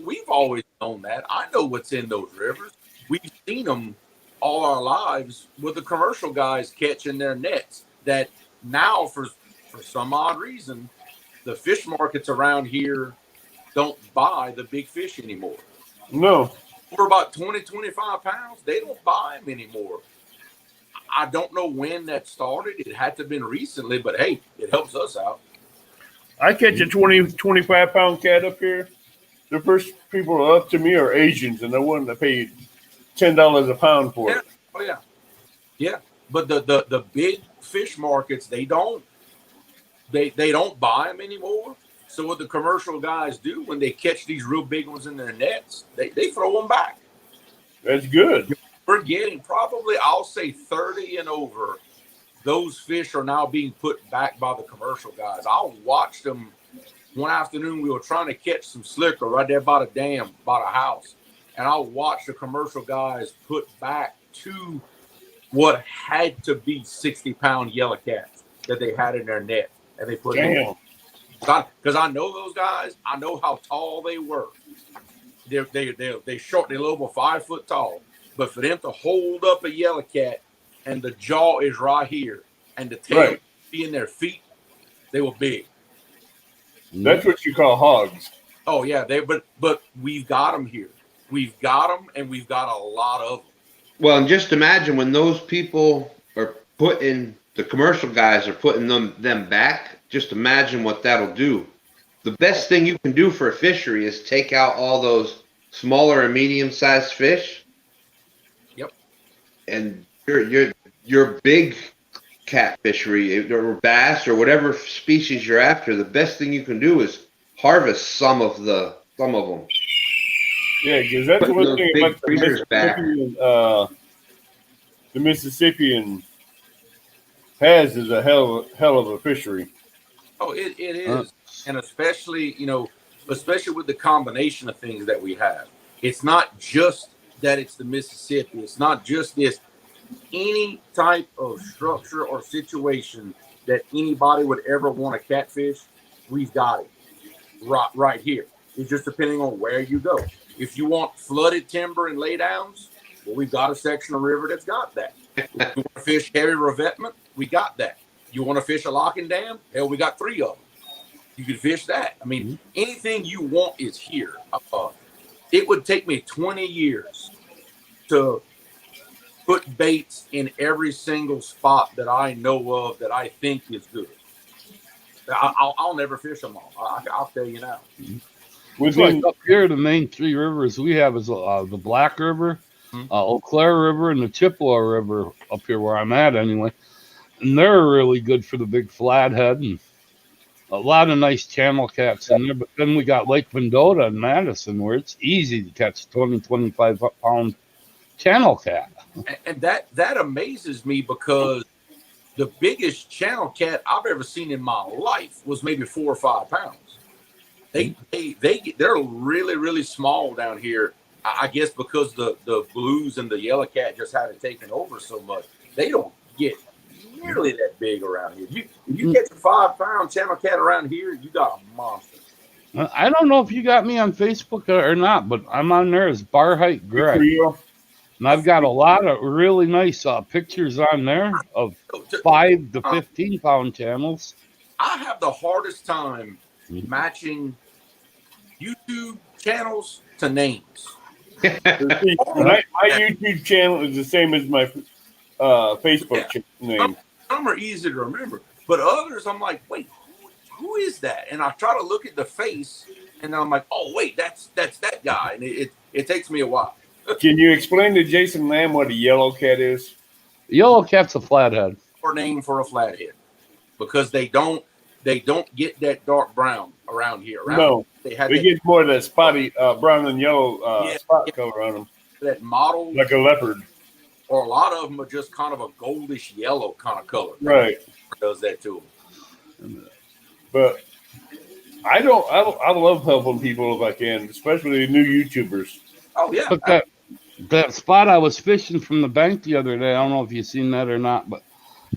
we've always known that. I know what's in those rivers. We've seen them all our lives with the commercial guys catching their nets. That now, for some odd reason, the fish markets around here don't buy the big fish anymore. No. For about 20, 25 pounds, they don't buy them anymore. I don't know when that started. It had to have been recently, but hey, it helps us out. I catch a 20, 25 pound cat up here. The first people up to me are Asians, and they're willing to pay $10 a pound for it. Oh yeah, yeah. But the big fish markets, they don't buy them anymore. So what the commercial guys do when they catch these real big ones in their nets, they throw them back. That's good. We're getting probably, I'll say 30 and over. Those fish are now being put back by the commercial guys. I watched them one afternoon. We were trying to catch some slicker right there by the dam, by the house. And I watched the commercial guys put back to what had to be 60-pound yellow cats that they had in their net. And they put them in. Because I know those guys. I know how tall they were. They short. They're over 5 foot tall. But for them to hold up a yellow cat and the jaw is right here and the tail be in their feet, they were big. That's what you call hogs. Oh yeah, but we've got them here. We've got them, and we've got a lot of them. Well, and just imagine when those people are putting the commercial guys are putting them back. Just imagine what that'll do. The best thing you can do for a fishery is take out all those smaller and medium-sized fish. Yep. And your big cat fishery or bass or whatever species you're after, the best thing you can do is harvest some of them. Yeah, because that's Put one those thing big about creatures back. The Mississippian has is a hell of a fishery. Oh, it is, and especially especially with the combination of things that we have. It's not just that it's the Mississippi. It's not just this. Any type of structure or situation that anybody would ever want to catfish, we've got it right here. It's just depending on where you go. If you want flooded timber and laydowns, well, we've got a section of river that's got that. If you want to fish heavy revetment, we got that. You want to fish a lock and dam? Hell, we got 3 of them. You can fish that. I mean, anything you want is here. It would take me 20 years to put baits in every single spot that I know of that I think is good. I'll never fish them all. I'll tell you now. Like up here, the main 3 rivers we have is the Black River, Eau Claire River, and the Chippewa River up here where I'm at anyway. And they're really good for the big flathead and a lot of nice channel cats in there. But then we got Lake Mendota and Madison where it's easy to catch 20, 25 pound channel cat. And that amazes me because the biggest channel cat I've ever seen in my life was maybe 4 or 5 pounds. They're really, really small down here. I guess because the blues and the yellow cat just haven't taken over so much. They don't get nearly that big around here. If you catch a 5 pound channel cat around here, you got a monster. I don't know if you got me on Facebook or not, but I'm on there as Bar Height Greg. And I've got a lot of really nice pictures on there of 5 to 15 pound channels. I have the hardest time matching YouTube channels to names. My YouTube channel is the same as my Facebook name. Some are easy to remember, but others I'm like, wait, who is that? And I try to look at the face, and then I'm like, oh wait, that's that guy, and it takes me a while. Can you explain to Jason Lamb what a yellow cat is? Yellow cat's a flathead. Or name for a flathead, because they don't get that dark brown around here. They get more of that spotty brown and yellow spot color on them. That mottled, like a leopard. Or a lot of them are just kind of a goldish yellow kind of color. Right. Does that to them. But I love helping people if I can, especially new YouTubers. Oh yeah. But that spot I was fishing from the bank the other day, I don't know if you've seen that or not, but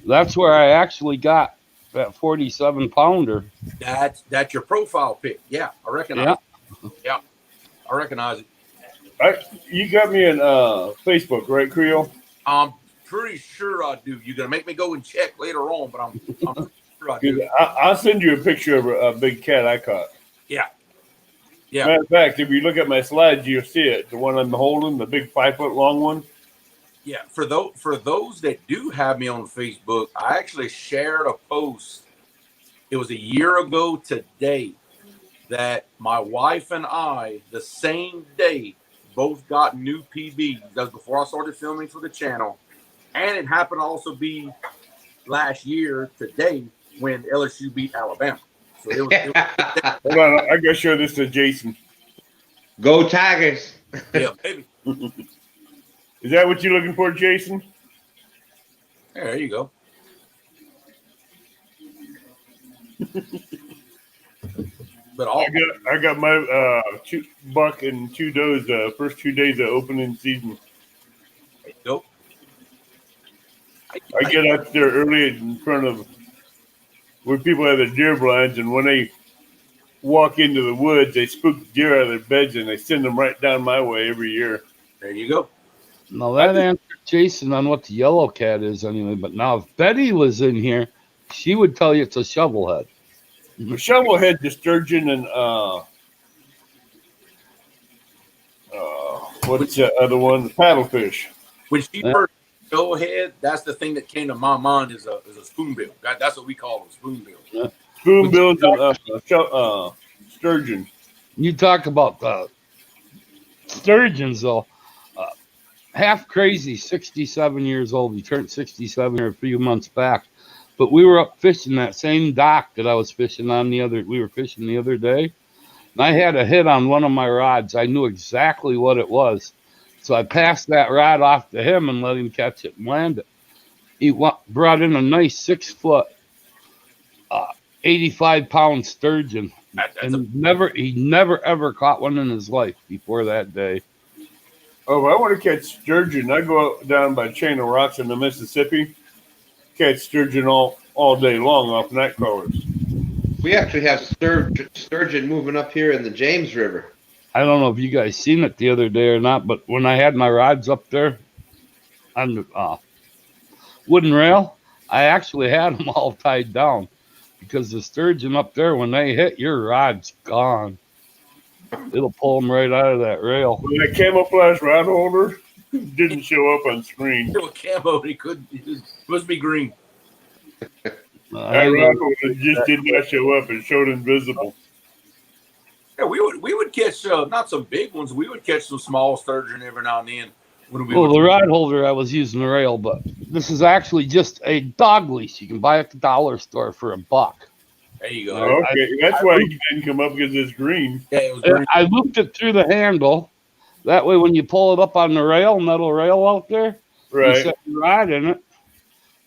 that's where I actually got that 47 pounder. That's your profile pic. Yeah, I recognize it. Yeah, I recognize it. You got me in Facebook, right, Creole? I'm pretty sure I do. You're gonna make me go and check later on, but I'm sure I do. I'll send you a picture of a big cat I caught. Yeah. Yeah. Matter of fact, if you look at my slides, you'll see it. The one I'm holding, the big 5 foot long one. Yeah. For those that do have me on Facebook, I actually shared a post. It was a year ago today that my wife and I, the same day, both got new PBs. That was before I started filming for the channel. And it happened to also be last year today when LSU beat Alabama. So it was hold on, I gotta show this to Jason. Go Tigers! Yeah, baby. Is that what you're looking for, Jason? There you go. But I got my 2 buck and 2 does first 2 days of opening season. Nope. I get up there early in front of where people have their deer blinds, and when they walk into the woods, they spook deer out of their beds, and they send them right down my way every year. There you go. Now that answered Jason on what the yellow cat is anyway, but now if Betty was in here, she would tell you it's a shovelhead. A shovelhead, the sturgeon, and what's the other one? The paddlefish. When she first Showhead, that's the thing that came to my mind is a spoonbill. That's what we call them, spoonbill. Spoonbills and sturgeon. You talk about sturgeons, though. Half crazy, 67 years old. He turned 67 here a few months back. But we were up fishing that same dock that I was fishing on we were fishing the other day. And I had a hit on one of my rods. I knew exactly what it was. So I passed that rod off to him and let him catch it and land it. He brought in a nice 6 foot, 85-pound sturgeon. And he never ever caught one in his life before that day. Oh, if I want to catch sturgeon, I go out down by Chain of Rocks in the Mississippi, catch sturgeon all day long off night crawlers. We actually have sturgeon moving up here in the James River. I don't know if you guys seen it the other day or not, but when I had my rods up there on the wooden rail, I actually had them all tied down because the sturgeon up there, when they hit, your rod's gone. It'll pull them right out of that rail. Well, that camouflage rod holder didn't show up on screen. It was camo. It must be green. That rod holder just did not show up. It showed invisible. Yeah, we would catch not some big ones. We would catch some small sturgeon every now and then. The rod holder I was using the rail, but this is actually just a dog leash you can buy at the dollar store for $1. There you go. Okay, that's why he didn't come up because it's green. Yeah, it was green. I looped it through the handle. That way, when you pull it up on the metal rail out there, Right. you set the rod in it.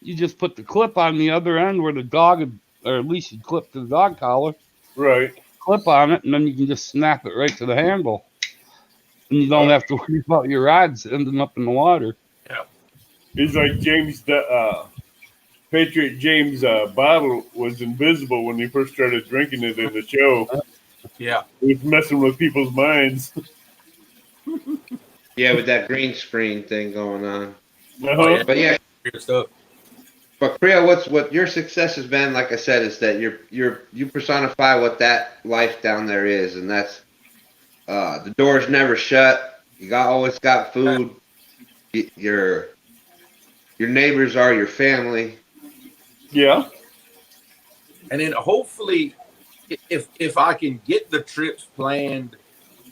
You just put the clip on the other end where the dog, or at least you clip to the dog collar. Right. Clip on it, and then you can just snap it right to the handle. And you don't have to worry about your rods ending up in the water. Yeah. It's like Patriot James bottle was invisible when he first started drinking it in the show. Yeah. It was messing with people's minds. Yeah, with that green screen thing going on. Uh-huh. But yeah, Weird stuff. but Priya, what your success has been, like I said, is that you personify what that life down there is, and that's the door's never shut. You always got food. Your neighbors are your family. Yeah. And then hopefully, if I can get the trips planned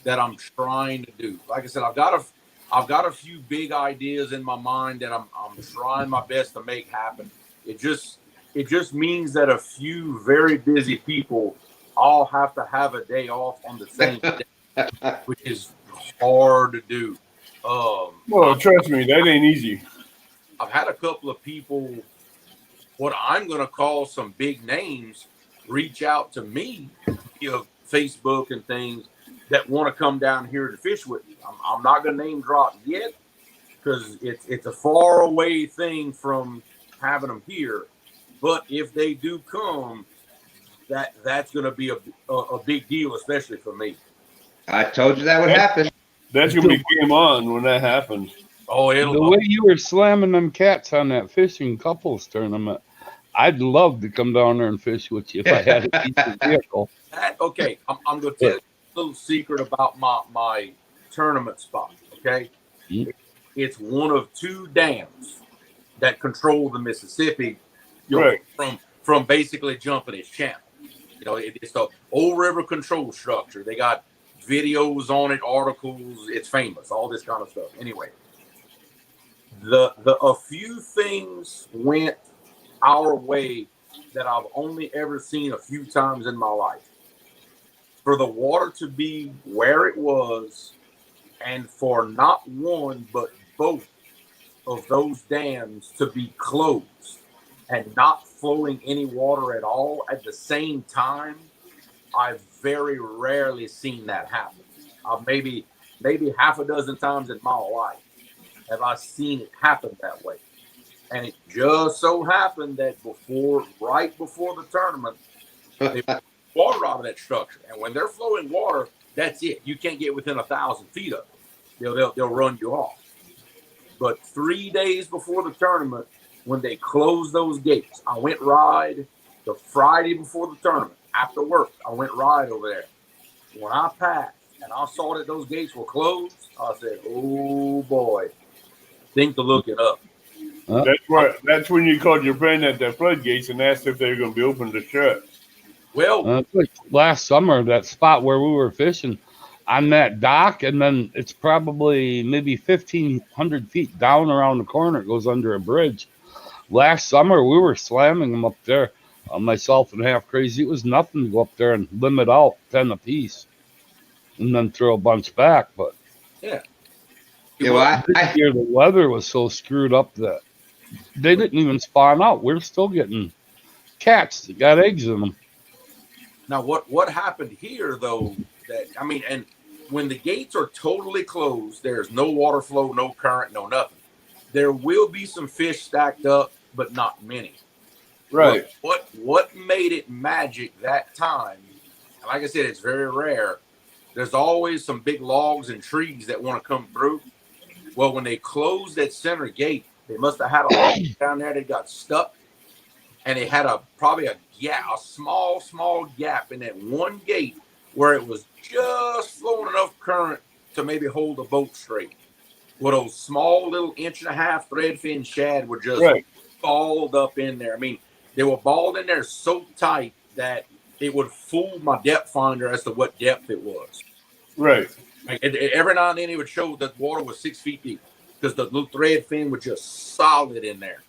that I'm trying to do, like I said, I've got a few big ideas in my mind that I'm trying my best to make happen. It just means that a few very busy people all have to have a day off on the same day, which is hard to do. Well, trust me, that ain't easy. I've had a couple of people, what I'm going to call some big names, reach out to me via Facebook and things that want to come down here to fish with me. I'm not going to name drop yet because it's a far away thing from having them here. But if they do come, that's going to be a big deal, especially for me. I told you that would happen. That's going to be game on when that happens. Oh, The way you were slamming them cats on that fishing couples tournament, I'd love to come down there and fish with you if I had a decent vehicle. Okay, I'm going to tell you a little secret about my tournament spot, okay? Mm-hmm. It's one of 2 dams that control the Mississippi, Right. from basically jumping its channel. It's the Old River Control Structure. They got videos on it, articles. It's famous, all this kind of stuff. Anyway, a few things went our way that I've only ever seen a few times in my life. For the water to be where it was, and for not one but both of those dams to be closed and not flowing any water at all at the same time, I've very rarely seen that happen. Maybe half a dozen times in my life have I seen it happen that way. And it just so happened that right before the tournament, they put water out of that structure. And when they're flowing water, that's it. You can't get within 1,000 feet of it. They'll run you off. But 3 days before the tournament, when they closed those gates, I went ride the Friday before the tournament. After work, I went ride over there. When I passed and I saw that those gates were closed, I said, oh boy, think to look it up. That's when you called your friend at the floodgates and asked if they were going to be open to shut. Well, It's like last summer, that spot where we were fishing on that dock, and then it's probably maybe 1,500 feet down around the corner. It goes under a bridge. Last summer, we were slamming them up there. Myself and Half Crazy, it was nothing to go up there and limit out 10 apiece, and then throw a bunch back. But yeah. Yeah, well, this year the weather was so screwed up that they didn't even spawn out. We're still getting cats that got eggs in them. Now, what happened here, though, and when the gates are totally closed, there's no water flow, no current, no nothing. There will be some fish stacked up, but not many. Right. But what made it magic that time, and like I said, it's very rare, there's always some big logs and trees that want to come through. Well, when they closed that center gate, they must have had a log down there that got stuck. And it had probably a small gap in that one gate where it was just flowing enough current to maybe hold a boat straight. Well, those small little 1.5-inch threadfin shad were just balled up in there. I mean, they were balled in there so tight that it would fool my depth finder as to what depth it was. Right. Like every now and then it would show that water was 6 feet deep because the little thread fin was just solid in there.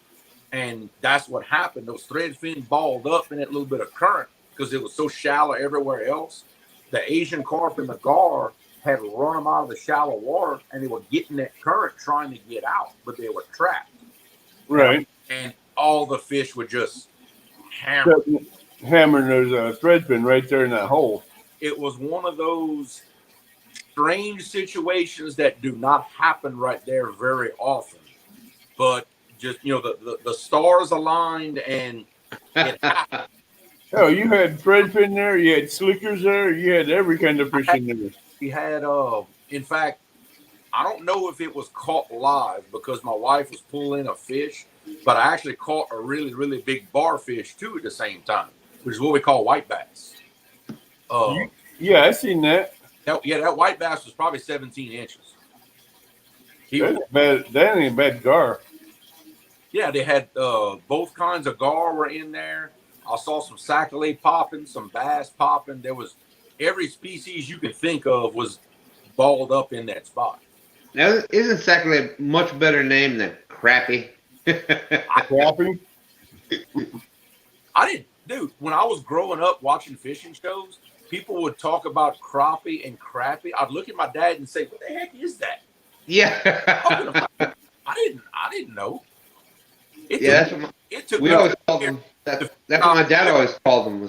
And that's what happened. Those thread fin balled up in that little bit of current because it was so shallow everywhere else. The Asian carp and the gar had run them out of the shallow water, and they were getting that current trying to get out, but they were trapped. Right. And all the fish were just hammered. Hammering those thread fin right there in that hole. It was one of those strange situations that do not happen right there very often. But just, the stars aligned and it happened. Oh, you had thread fin there, you had slickers there, you had every kind of fish in there. We had, in fact, I don't know if it was caught live because my wife was pulling a fish, but I actually caught a really, really big bar fish too at the same time, which is what we call white bass. Yeah, I seen that. That white bass was probably 17 inches. That ain't a bad gar. Yeah, they had both kinds of gar were in there. I saw some sac-a-lait popping, some bass popping. There was every species you could think of was balled up in that spot. Now, isn't sac-a-lait a much better name than crappie? Crappie? When I was growing up watching fishing shows, people would talk about crappie and crappie. I'd look at my dad and say, "What the heck is that?" Yeah. I didn't know. We always called them. That's what my dad always called them.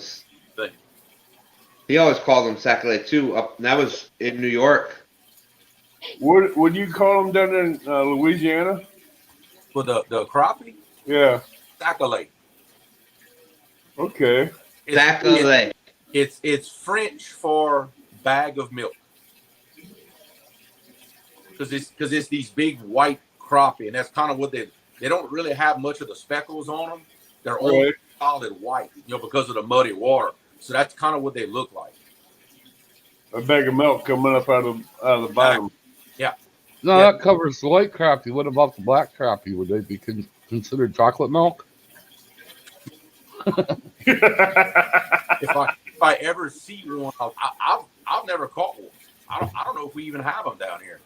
He always called them sac-a-lait too. That was in New York. What would you call them down there in Louisiana? For the crappie? Yeah. Sac-a-lait. Okay. Sac-a-lait. It's French for bag of milk. Because it's these big white crappie, and that's kind of what they don't really have much of the speckles on them. They're all solid white, because of the muddy water. So that's kind of what they look like. A bag of milk coming up out of the bottom. Yeah. No, that covers the white crappie. What about the black crappie? Would they be considered chocolate milk? If I ever see one, I've never caught one. I don't know if we even have them down here.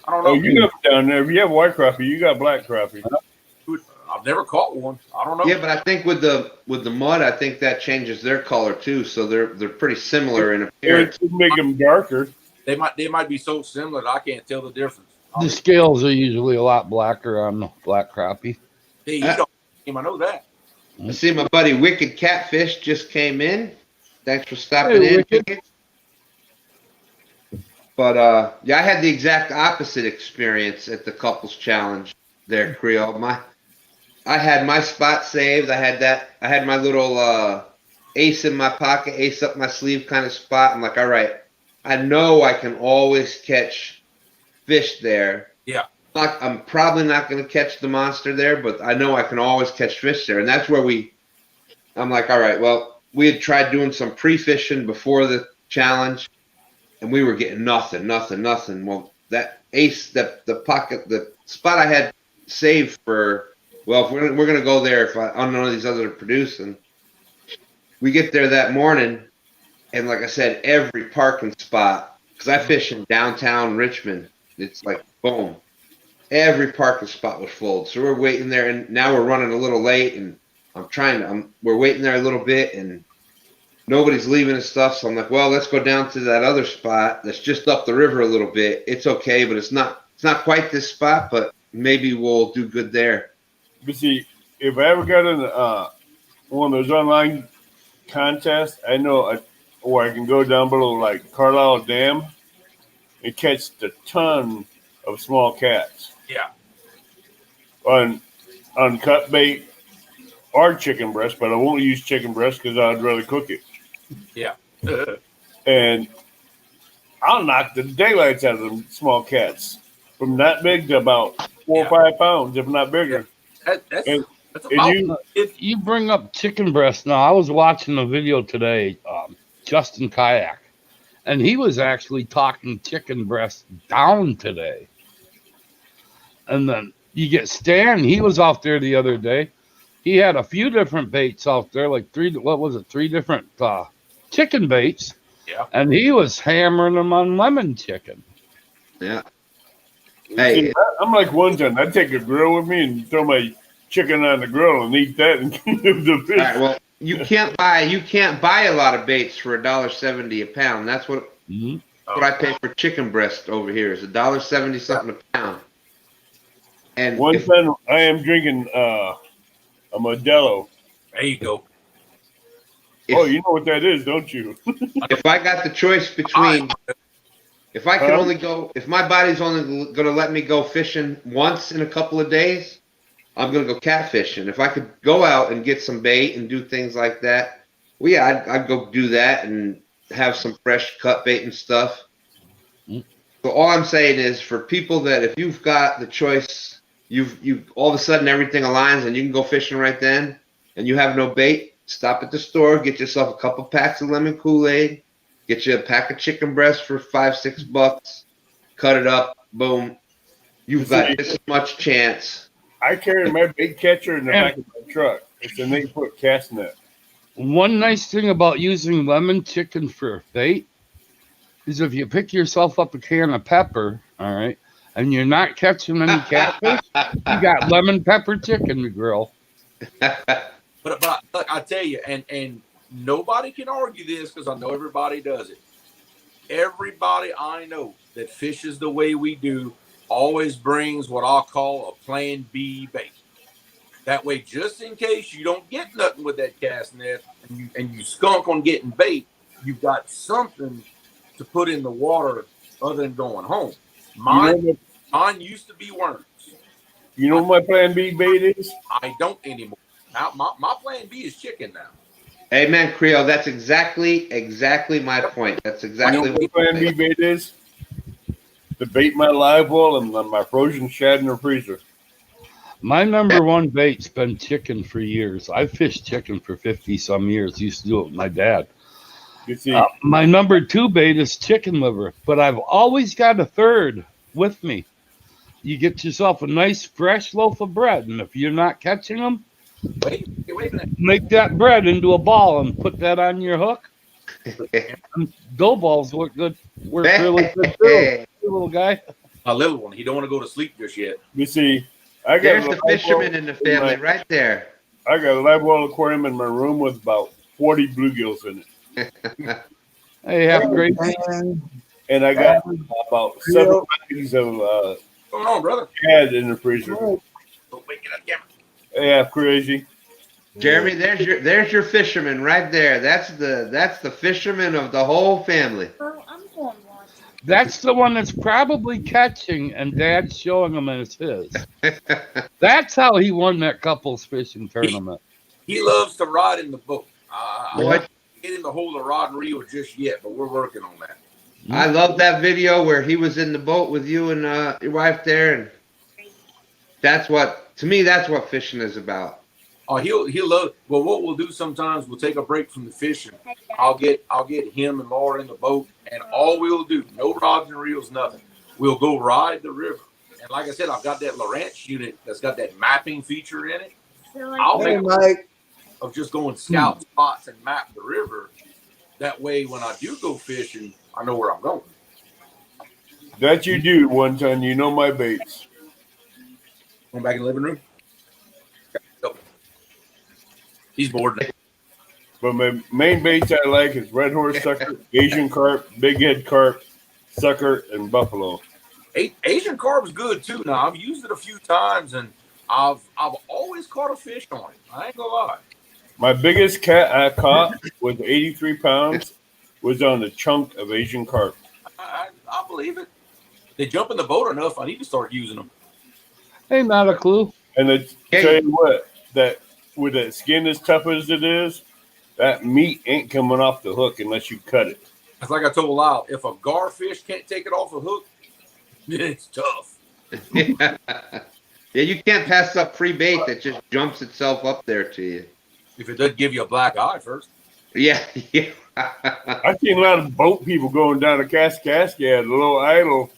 I don't know. Oh, you have them down there. If you have white crappie, you got black crappie. I've never caught one. I don't know. Yeah, but I think with the mud, I think that changes their color too. So they're pretty similar in appearance. It make them darker. They might be so similar that I can't tell the difference. The scales are usually a lot blacker on the black crappie. Hey, I know that. I see my buddy Wicked Catfish just came in. Thanks for stopping in. Wicked. But I had the exact opposite experience at the couples challenge there, Creole. I had my spot saved. I had my little ace in my pocket, ace up my sleeve kind of spot. I'm like, all right, I know I can always catch fish there. Yeah. I'm probably not going to catch the monster there, but I know I can always catch fish there. And that's where I'm like, all right, well, we had tried doing some pre-fishing before the challenge, and we were getting nothing. Well, that ace, the spot I had saved for well, if we're gonna go there, if I don't know these others are producing, we get there that morning, and like I said, every parking spot, because I fish in downtown Richmond, it's like boom, every parking spot was full. So we're waiting there, and now we're running a little late, and we're waiting there a little bit, and nobody's leaving and stuff. So I'm like, well, let's go down to that other spot that's just up the river a little bit. It's okay, but it's not quite this spot, but maybe we'll do good there. But see, if I ever got in one of those online contests, I know where I can go down below like Carlisle Dam and catch a ton of small cats. Yeah. On cut bait or chicken breast, but I won't use chicken breast because I'd rather cook it. Yeah. And I'll knock the daylights out of them small cats from that big to about 4 or 5 pounds, if not bigger. That's You bring up chicken breast. Now, I was watching a video today, Justin Kayak, and he was actually talking chicken breast down today. And then you get Stan. He was out there the other day. He had a few different baits out there, like 3 different chicken baits. Yeah. And he was hammering them on lemon chicken. Yeah. Hey, See, I'm like one ton. I'd take a grill with me and throw my chicken on the grill and eat that and give the fish. all right, well, you can't buy a lot of baits for $1.70 a pound. That's what what I pay for chicken breast over here is $1.70 something a pound. And One time I am drinking a Modelo. there you go. Oh, you know what that is, don't you? if I got the choice between, if I could only go, if my body's only going to let me go fishing once in a couple of days, I'm going to go catfishing. If I could go out and get some bait and do things like that, well, yeah, I'd go do that and have some fresh cut bait and stuff. So all I'm saying is for people that if you've got the choice, you all of a sudden everything aligns and you can go fishing right then and you have no bait, stop at the store, get yourself a couple packs of lemon Kool-Aid, get you a pack of chicken breast for $5-6, cut it up, boom. You've got this much chance. I carry my bait catcher in the back of my truck. It's an 8-foot cast net. One nice thing about using lemon chicken for bait is if you pick yourself up a can of pepper, all right, and you're not catching any catfish, you got lemon pepper chicken to grill. But look, I tell you, and nobody can argue this because I know everybody does it. Everybody I know that fishes the way we do always brings what I'll call a plan B bait. That way, just in case you don't get nothing with that cast net and you skunk on getting bait, you've got something to put in the water other than going home. Mine used to be worms. You know what my plan B bait is? I don't anymore. Now, my plan B is chicken now. Amen, Creole. That's exactly my point. That's exactly what plan B bait is. To bait my live well and my frozen shad in the freezer. My number one bait's been chicken for years. I've fished chicken for 50-some years. Used to do it with my dad. You see, my number 2 bait is chicken liver, but I've always got a third with me. You get yourself a nice fresh loaf of bread, and if you're not catching them, wait a minute. Make that bread into a ball and put that on your hook. Dough balls work good. Work really good too. Hey, little guy. My little one. He don't want to go to sleep just yet. You see, there's the fisherman in the family right there. I got a live well aquarium in my room with about 40 bluegills in it. They have great. And I got about 7 bags of what's going on, brother? Shad in the freezer. Oh, wait, get up, camera. Yeah, crazy. Jeremy, there's your fisherman right there. That's the fisherman of the whole family. That's the one that's probably catching, and Dad's showing him as his. That's how he won that couples fishing tournament. He loves to ride in the boat. I can't get him to hold a rod and reel just yet, but we're working on that. I love that video where he was in the boat with you and your wife there, and that's what fishing is about. Oh, he'll love. Well, what we'll do sometimes, we'll take a break from the fishing. I'll get him and Laura in the boat, and all we'll do, no rods and reels, nothing. We'll go ride the river, And like I said, I've got that Lowrance unit that's got that mapping feature in it. I'll Hey, make Mike. of just going scout spots and map the river. That way, when I do go fishing, I know where I'm going. That you do, 1 ton. You know my baits. Going back in the living room. He's bored. But my main baits I like is red horse sucker, Asian carp, big head carp, sucker, and buffalo. Asian carp's good too. Now I've used it a few times, and I've always caught a fish on it. I ain't gonna lie. My biggest cat I caught with 83 pounds was on a chunk of Asian carp. I believe it. They jump in the boat enough. I need to start using them. Hey, not a clue. And I tell you what, that with that skin as tough as it is, that meat ain't coming off the hook unless you cut it. It's like I told Lyle, if a garfish can't take it off a hook, it's tough. Yeah, you can't pass up free bait that just jumps itself up there to you. If it doesn't give you a black eye first. Yeah. I've seen a lot of boat people going down a Cascade, a low idle.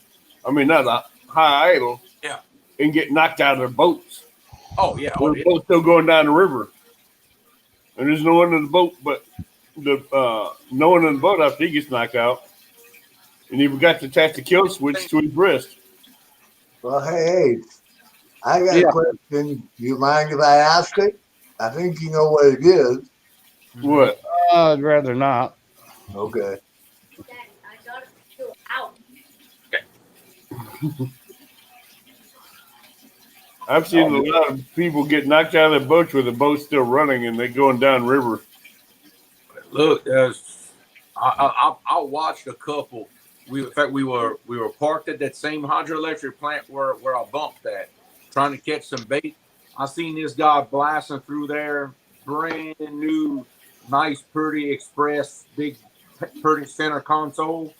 I mean, not a high idle. Yeah. And get knocked out of their boats. Oh, yeah. The boat's still going down the river. And there's no one in the boat, but no one in the boat after he gets knocked out. And he forgot to attach the kill switch to his wrist. Well, hey, I got a question. You mind if I ask it? I think you know what it is. What? I'd rather not. Okay. I got it still out. I've seen a lot of people get knocked out of their boats with the boat still running and they're going down river. Look, I watched a couple. We were parked at that same hydroelectric plant where I bumped at, trying to catch some bait. I seen this guy blasting through there, brand new, nice, pretty express, big, pretty center console.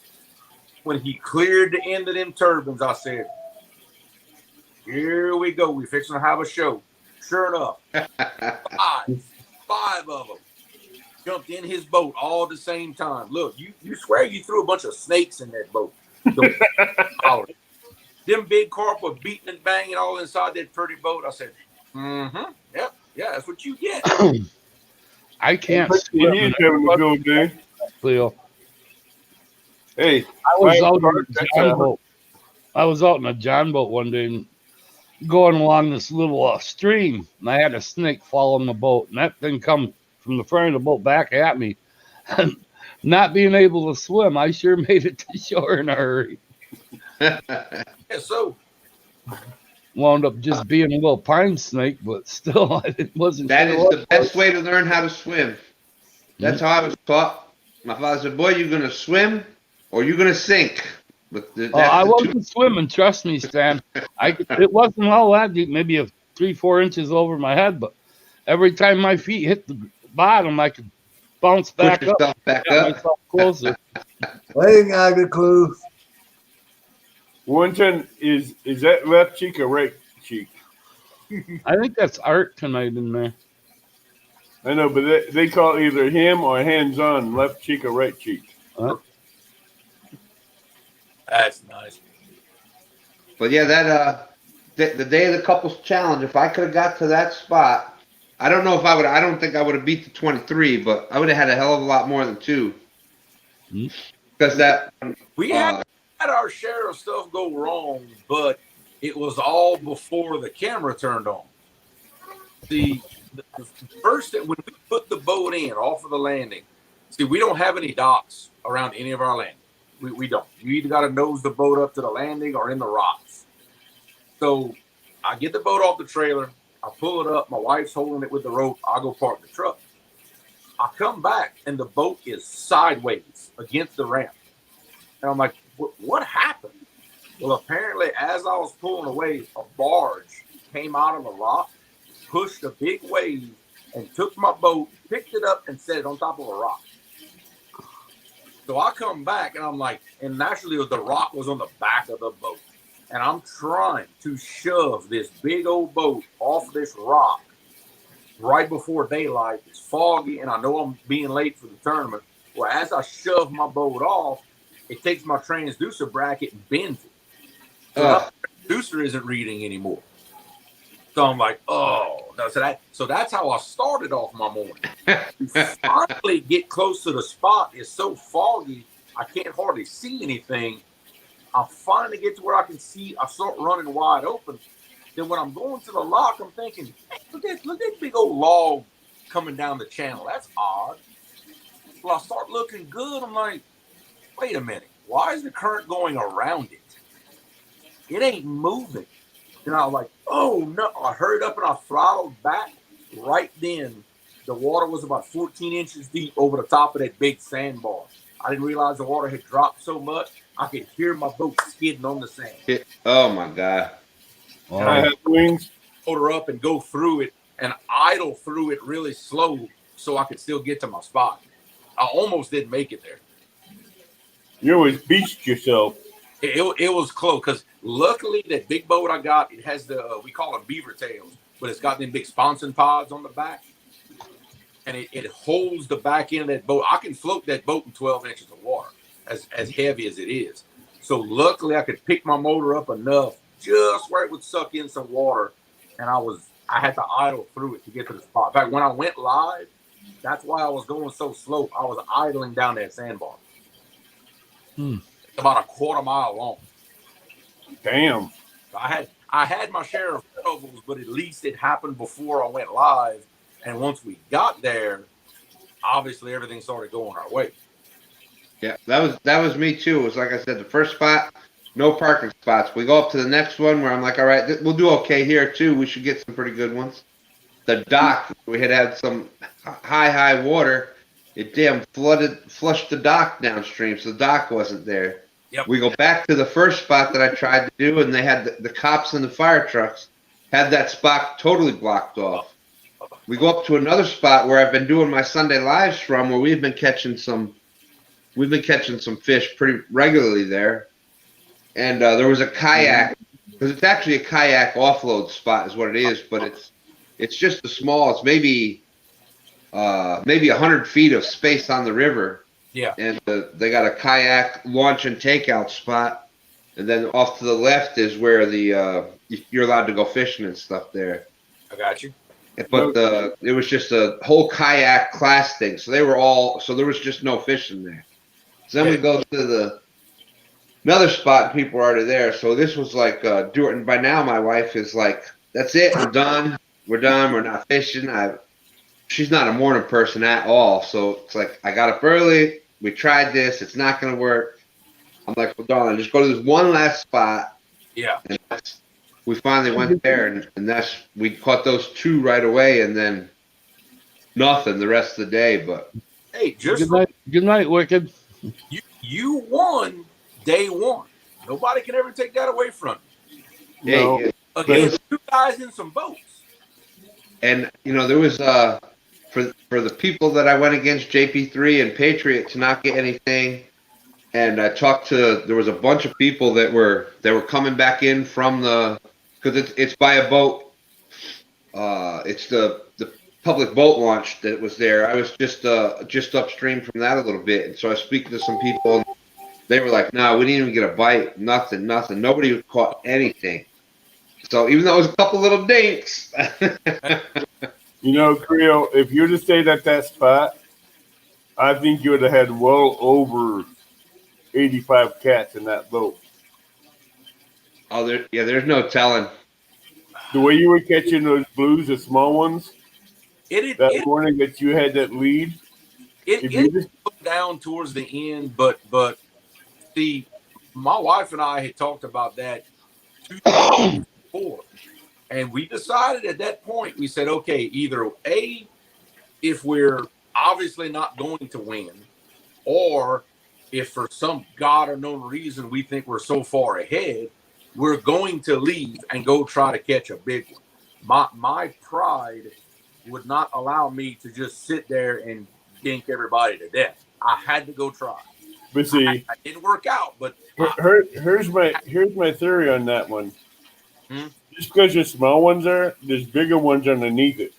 When he cleared the end of them turbines, I said, "Here we go. We fixing to have a show." Sure enough, five of them jumped in his boat all at the same time. Look, you swear you threw a bunch of snakes in that boat. Them big carp were beating and banging all inside that pretty boat. I said, yep, yeah, that's what you get. I can't You need having a good day. Leo. Hey, I was out on a John boat. I was out in a John boat one day and going along this little stream, and I had a snake following the boat, and that thing come from the front of the boat back at me. And not being able to swim, I sure made it to shore in a hurry. Yeah, so Wound up just being a little pine snake, but still, it wasn't. That sure is what the best way to learn how to swim. That's how I was taught. My father said, "Boy, you're going to swim or you're going to sink." But I wasn't swimming, trust me, Stan. It wasn't all that deep, maybe 3-4 inches over my head, but every time my feet hit the bottom, I could bounce back up. Back Get up. myself closer. Hey, got a clue. 110 is that left cheek or right cheek? I think that's art tonight in there. I know, but they call it either him or hands-on, left cheek or right cheek. that's nice. But yeah, that the day of the couples challenge, if I could have got to that spot, I don't know if I would. I don't think I would have beat the 23, but I would have had a hell of a lot more than 2. Because that We had our share of stuff go wrong, but it was all before the camera turned on. The first when we put the boat in off of the landing, see, we don't have any docks around any of our landing. We don't. You either got to nose the boat up to the landing or in the rocks. So I get the boat off the trailer. I pull it up. My wife's holding it with the rope. I go park the truck. I come back, and the boat is sideways against the ramp. And I'm like, what happened? Well, apparently, as I was pulling away, a barge came out of the rock, pushed a big wave, and took my boat, picked it up, and set it on top of a rock. So I come back, and I'm like, and naturally, the rock was on the back of the boat. And I'm trying to shove this big old boat off this rock right before daylight. It's foggy, and I know I'm being late for the tournament. Well, as I shove my boat off, it takes my transducer bracket and bends it. So I'm producer isn't reading anymore. So I'm like, oh, no. So that's how I started off my morning. Finally get close to the spot. It's so foggy, I can't hardly see anything. I finally get to where I can see. I start running wide open. Then when I'm going to the lock, I'm thinking, hey, look at that big old log coming down the channel. That's odd. Well, I start looking good. I'm like, wait a minute. Why is the current going around it? It ain't moving. And I was like, oh, no. I hurried up and I throttled back. Right then, the water was about 14 inches deep over the top of that big sandbar. I didn't realize the water had dropped so much. I could hear my boat skidding on the sand. Oh, my God. And I had wings. Motor up and go through it and idle through it really slow so I could still get to my spot. I almost didn't make it there. You always beached yourself. It was close because luckily that big boat I got, it has the we call them beaver tails, but it's got them big sponson pods on the back, and it holds the back end of that boat. I can float that boat in 12 inches of water, as heavy as it is. So luckily I could pick my motor up enough just where it would suck in some water, and I had to idle through it to get to the spot. In fact, when I went live, that's why I was going so slow. I was idling down that sandbar. It's about a quarter mile long. Damn. I had my share of troubles, but at least it happened before I went live. And once we got there, obviously everything started going our way. Yeah, that was me too. It was like I said, the first spot, no parking spots. We go up to the next one where I'm like, all right, we'll do okay here too. We should get some pretty good ones. The dock, we had some high water. It damn flushed the dock downstream, so the dock wasn't there. Yep. We go back to the first spot that I tried to do, and they had the cops and the fire trucks had that spot totally blocked off. We go up to another spot where I've been doing my Sunday lives from, where we've been catching some fish pretty regularly there. And there was a kayak, because it's actually a kayak offload spot is what it is, but it's just a small, it's maybe 100 feet of space on the river. Yeah. And they got a kayak launch and takeout spot. And then off to the left is where you're allowed to go fishing and stuff there. I got you. But it was just a whole kayak class thing. So there was just no fishing there. So then we go to another spot, people are already there. So this was like, and by now my wife is like, that's it, we're done, we're not fishing. She's not a morning person at all. So it's like, I got up early, we tried this, it's not going to work. I'm like, well, darling, just go to this one last spot. Yeah. And we finally went there, and we caught those two right away, and then nothing the rest of the day. But hey, good night, Wicked. You won day one. Nobody can ever take that away from you. No. Hey, Against two guys in some boats. And there was for the people that I went against, JP3 and Patriot, to not get anything. And I talked to, there was a bunch of people that were coming back in from because it's by a boat. It's the public boat launch that was there. I was just upstream from that a little bit, and so I was speaking to some people, and they were like, "No, we didn't even get a bite. Nothing. Nobody caught anything." So even though it was a couple little dinks. Creel, if you'd have stayed at that spot, I think you would have had well over 85 cats in that boat. Oh, there's no telling. The way you were catching those blues, the small ones, morning that you had that lead. It put down towards the end, but see, my wife and I had talked about that 2 days before. And we decided at that point, we said, okay, either A, if we're obviously not going to win, or if for some God unknown reason we think we're so far ahead, we're going to leave and go try to catch a big one. My pride would not allow me to just sit there and dink everybody to death. I had to go try. But see, it didn't work out. But here's my theory on that one. Just because there's small ones there's bigger ones underneath it.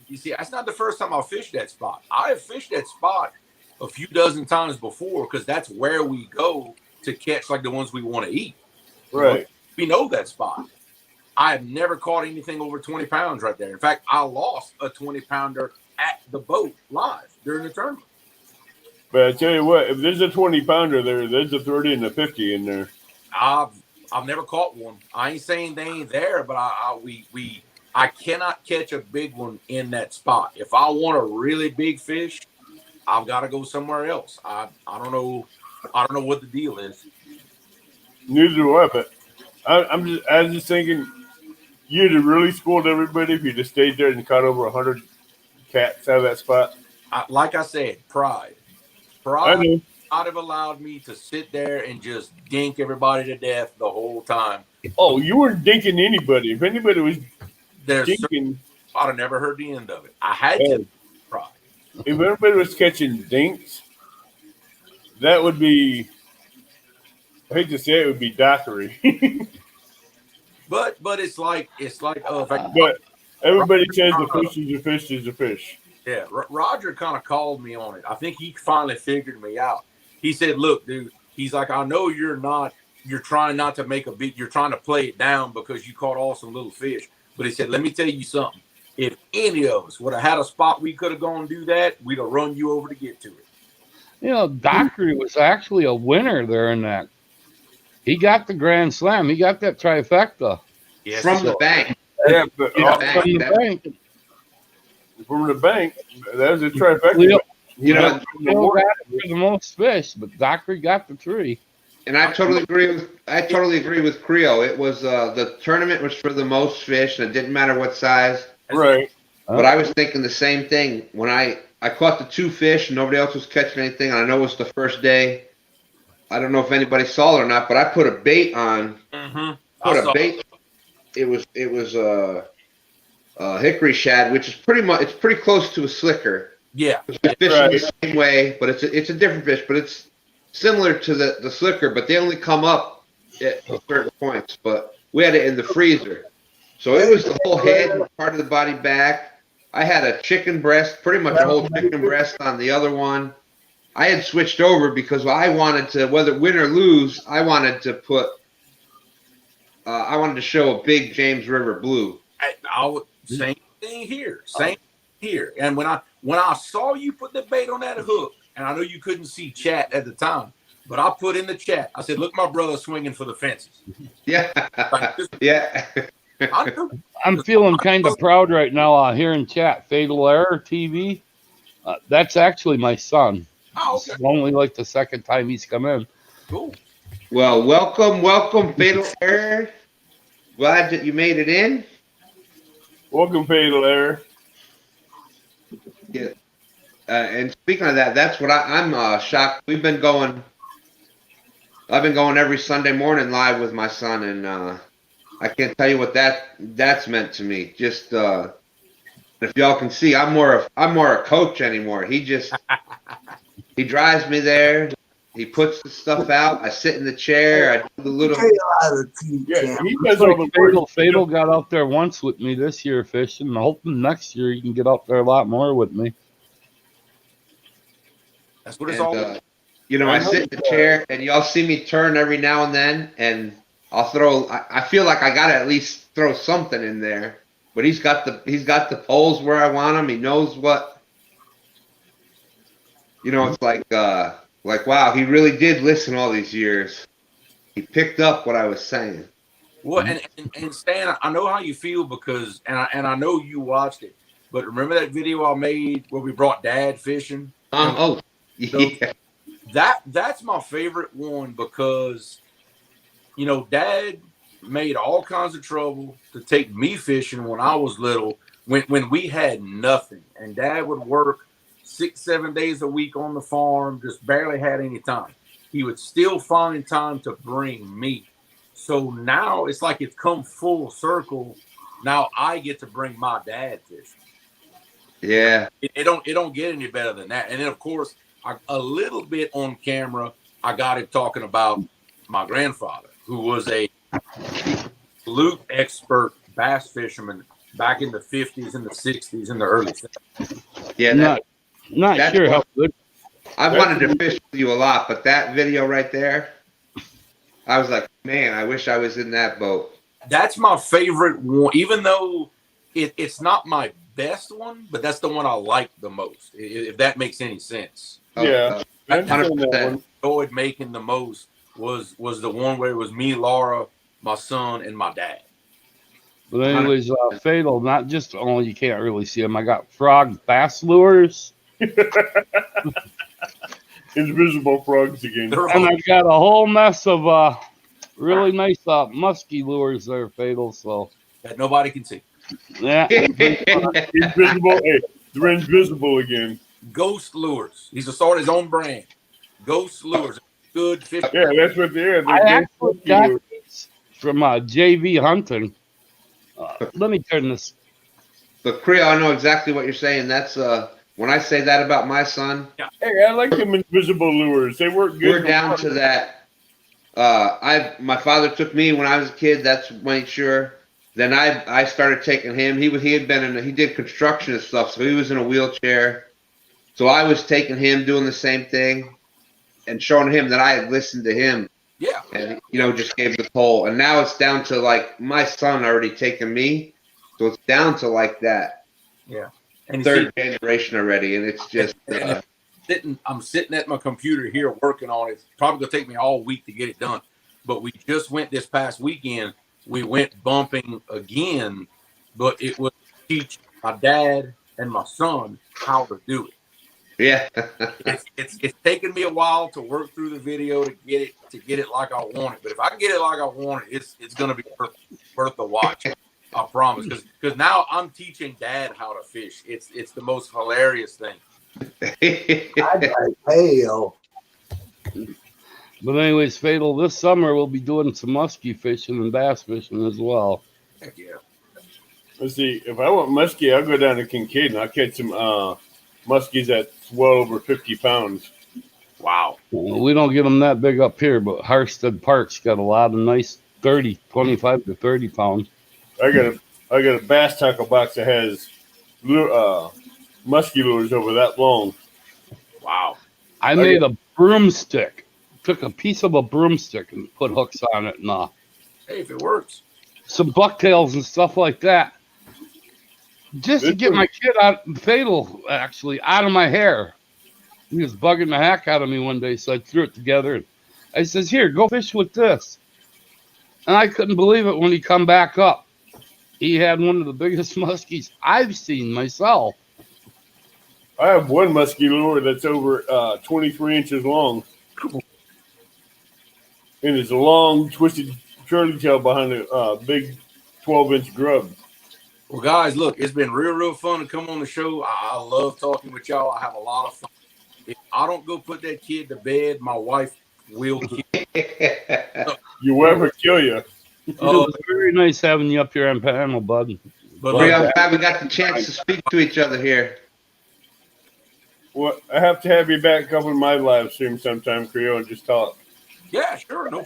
You see, that's not the first time I've fished that spot. I have fished that spot a few dozen times before because that's where we go to catch like the ones we want to eat. Right. We know that spot. I have never caught anything over 20 pounds right there. In fact, I lost a 20-pounder at the boat live during the tournament. But I tell you what, if there's a 20-pounder there, there's a 30 and a 50 in there. I've never caught one. I ain't saying they ain't there, but I cannot catch a big one in that spot. If I want a really big fish, I've got to go somewhere else. I don't know what the deal is. Neither do I, but I was just thinking, you'd have really schooled everybody if you just stayed there and caught over 100 cats out of that spot. Like I said, pride. I know. I'd have allowed me to sit there and just dink everybody to death the whole time. Oh, you weren't dinking anybody. If anybody was dinking, I'd have never heard the end of it. I had to pride. If everybody was catching dinks, that would be, I hate to say it, would be dockery. But it's like but everybody says the fish is a fish is a fish. Yeah, Roger kind of called me on it. I think he finally figured me out. He said, "Look, dude," he's like, "I know you're trying not to make a big, you're trying to play it down because you caught awesome little fish." But he said, "Let me tell you something. If any of us would have had a spot we could have gone and do that, we'd have run you over to get to it." You know, Dockery was actually a winner there in that. He got the Grand Slam. He got that trifecta. Yes, From the bank. Yeah, but from the bank. From the bank, that was a trifecta. You know, Leo got it for the most fish, but Dockery got the 3. and I totally agree with Creo. It was the tournament was for the most fish, and it didn't matter what size. Right. But I was thinking the same thing when I caught the 2 fish, and nobody else was catching anything. And I know it was the first day. I don't know if anybody saw it or not, but I put a bait on. Mm-hmm. Put a bait. It was hickory shad, which is pretty close to a slicker. Yeah. It's fishing the same way, but it's a different fish, but it's similar to the slicker, but they only come up at certain points. But we had it in the freezer. So it was the whole head and part of the body back. I had a chicken breast, pretty much a whole chicken breast on the other one. I had switched over because I wanted to, whether win or lose, I wanted to show a big James River blue. Same thing here. Same here. And when I saw you put the bait on that hook, and I know you couldn't see chat at the time, but I put in the chat, I said, "Look, my brother swinging for the fences." Yeah. Yeah. I'm feeling kind of proud right now here in chat. Fatal Error TV. That's actually my son. Oh, okay. It's only like the second time he's come in. Cool. Well, welcome, Fatal Error. Glad that you made it in. Welcome, Fatal Error. Yeah. And speaking of that, that's what I'm shocked. I've been going every Sunday morning live with my son, and I can't tell you what that's meant to me. Just if y'all can see, I'm more a coach anymore. He drives me there. He puts the stuff out. I sit in the chair. I do the little. Yeah, he does all the Fatal got out there once with me this year fishing. I'm hoping next year he can get out there a lot more with me. That's what it's all about. I sit in the chair, and y'all see me turn every now and then, and I'll throw. I feel like I gotta at least throw something in there. But he's got the poles where I want him. He knows what. It's like wow, he really did listen all these years. He picked up what I was saying. Well, and Stan, I know how you feel because, and I know you watched it, but remember that video I made where we brought Dad fishing? Yeah. So that's my favorite one because, Dad made all kinds of trouble to take me fishing when I was little, when we had nothing, and Dad would work 6-7 days a week on the farm, just barely had any time. He would still find time to bring me. So now it's like it's come full circle. Now I get to bring my dad fishing. Yeah. It don't get any better than that. And then of course, a little bit on camera, I got him talking about my grandfather, who was a absolute expert bass fisherman back in the 50s and the 60s and the early 70s. Yeah. Not sure how good. I wanted to fish with you a lot, but that video right there. I was like, man, I wish I was in that boat. That's my favorite one, even though it's not my best one, but that's the one I like the most, if that makes any sense. Yeah, I understand that 100%. one. Enjoyed making the most was the one where it was me, Laura, my son, and my dad. But anyways, Fatal, not just, you can't really see them. I got frog bass lures. Invisible frogs again. And I've got a whole mess of really nice musky lures there, Fatal. So that nobody can see. Yeah. Invisible. Hey, they're invisible again. Ghost lures. He's started his own brand. Ghost lures. Good fish. Yeah, that's what they are. I actually got these from JV Hunting. Let me turn this. But Creel, I know exactly what you're saying. That's when I say that about my son. Hey, I like them invisible lures. They work good. We're down to that. My father took me when I was a kid. That's made sure. Then I started taking him. He did construction and stuff, so he was in a wheelchair. So I was taking him, doing the same thing, and showing him that I had listened to him. Yeah. And just gave the toll. And now it's down to like my son already taking me, so it's down to like that. Yeah. And third generation already, and it's just. I'm sitting at my computer here working on it. It's probably gonna take me all week to get it done. But we just went this past weekend. We went bumping again, but it was to teach my dad and my son how to do it. Yeah. it's taken me a while to work through the video to get it like I want it. But if I can get it like I want it, it's gonna be worth the watch. I promise. Because now I'm teaching Dad how to fish. It's the most hilarious thing. But anyways, Fatal, this summer we'll be doing some muskie fishing and bass fishing as well. Heck yeah. Let's see. If I want muskie, I'll go down to Kincaid and I'll catch some muskies that's well over 50 pounds. Wow. Well, we don't get them that big up here, but Harstead Park's got a lot of nice 25 to 30 pounds. I got a bass tackle box that has musky lures over that long. Wow. I made a broomstick. Took a piece of a broomstick and put hooks on it and hey, if it works. Some bucktails and stuff like that. Just to get my kid Fatal out of my hair. He was bugging the heck out of me one day, so I threw it together. And I says, "Here, go fish with this." And I couldn't believe it when he come back up. He had one of the biggest muskies I've seen myself. I have one musky lure that's over 23 inches long. And it's a long, twisted curly tail behind a big 12-inch grub. Well, guys, look, it's been real fun to come on the show. I love talking with y'all. I have a lot of fun. If I don't go put that kid to bed, my wife will kill Your wife will kill you. Oh, it's very nice having you up here on panel, bud. I'm glad we got the chance to speak to each other here. Well, I have to have you back up in my live stream sometime, Creel, and just talk. Yeah, sure. No.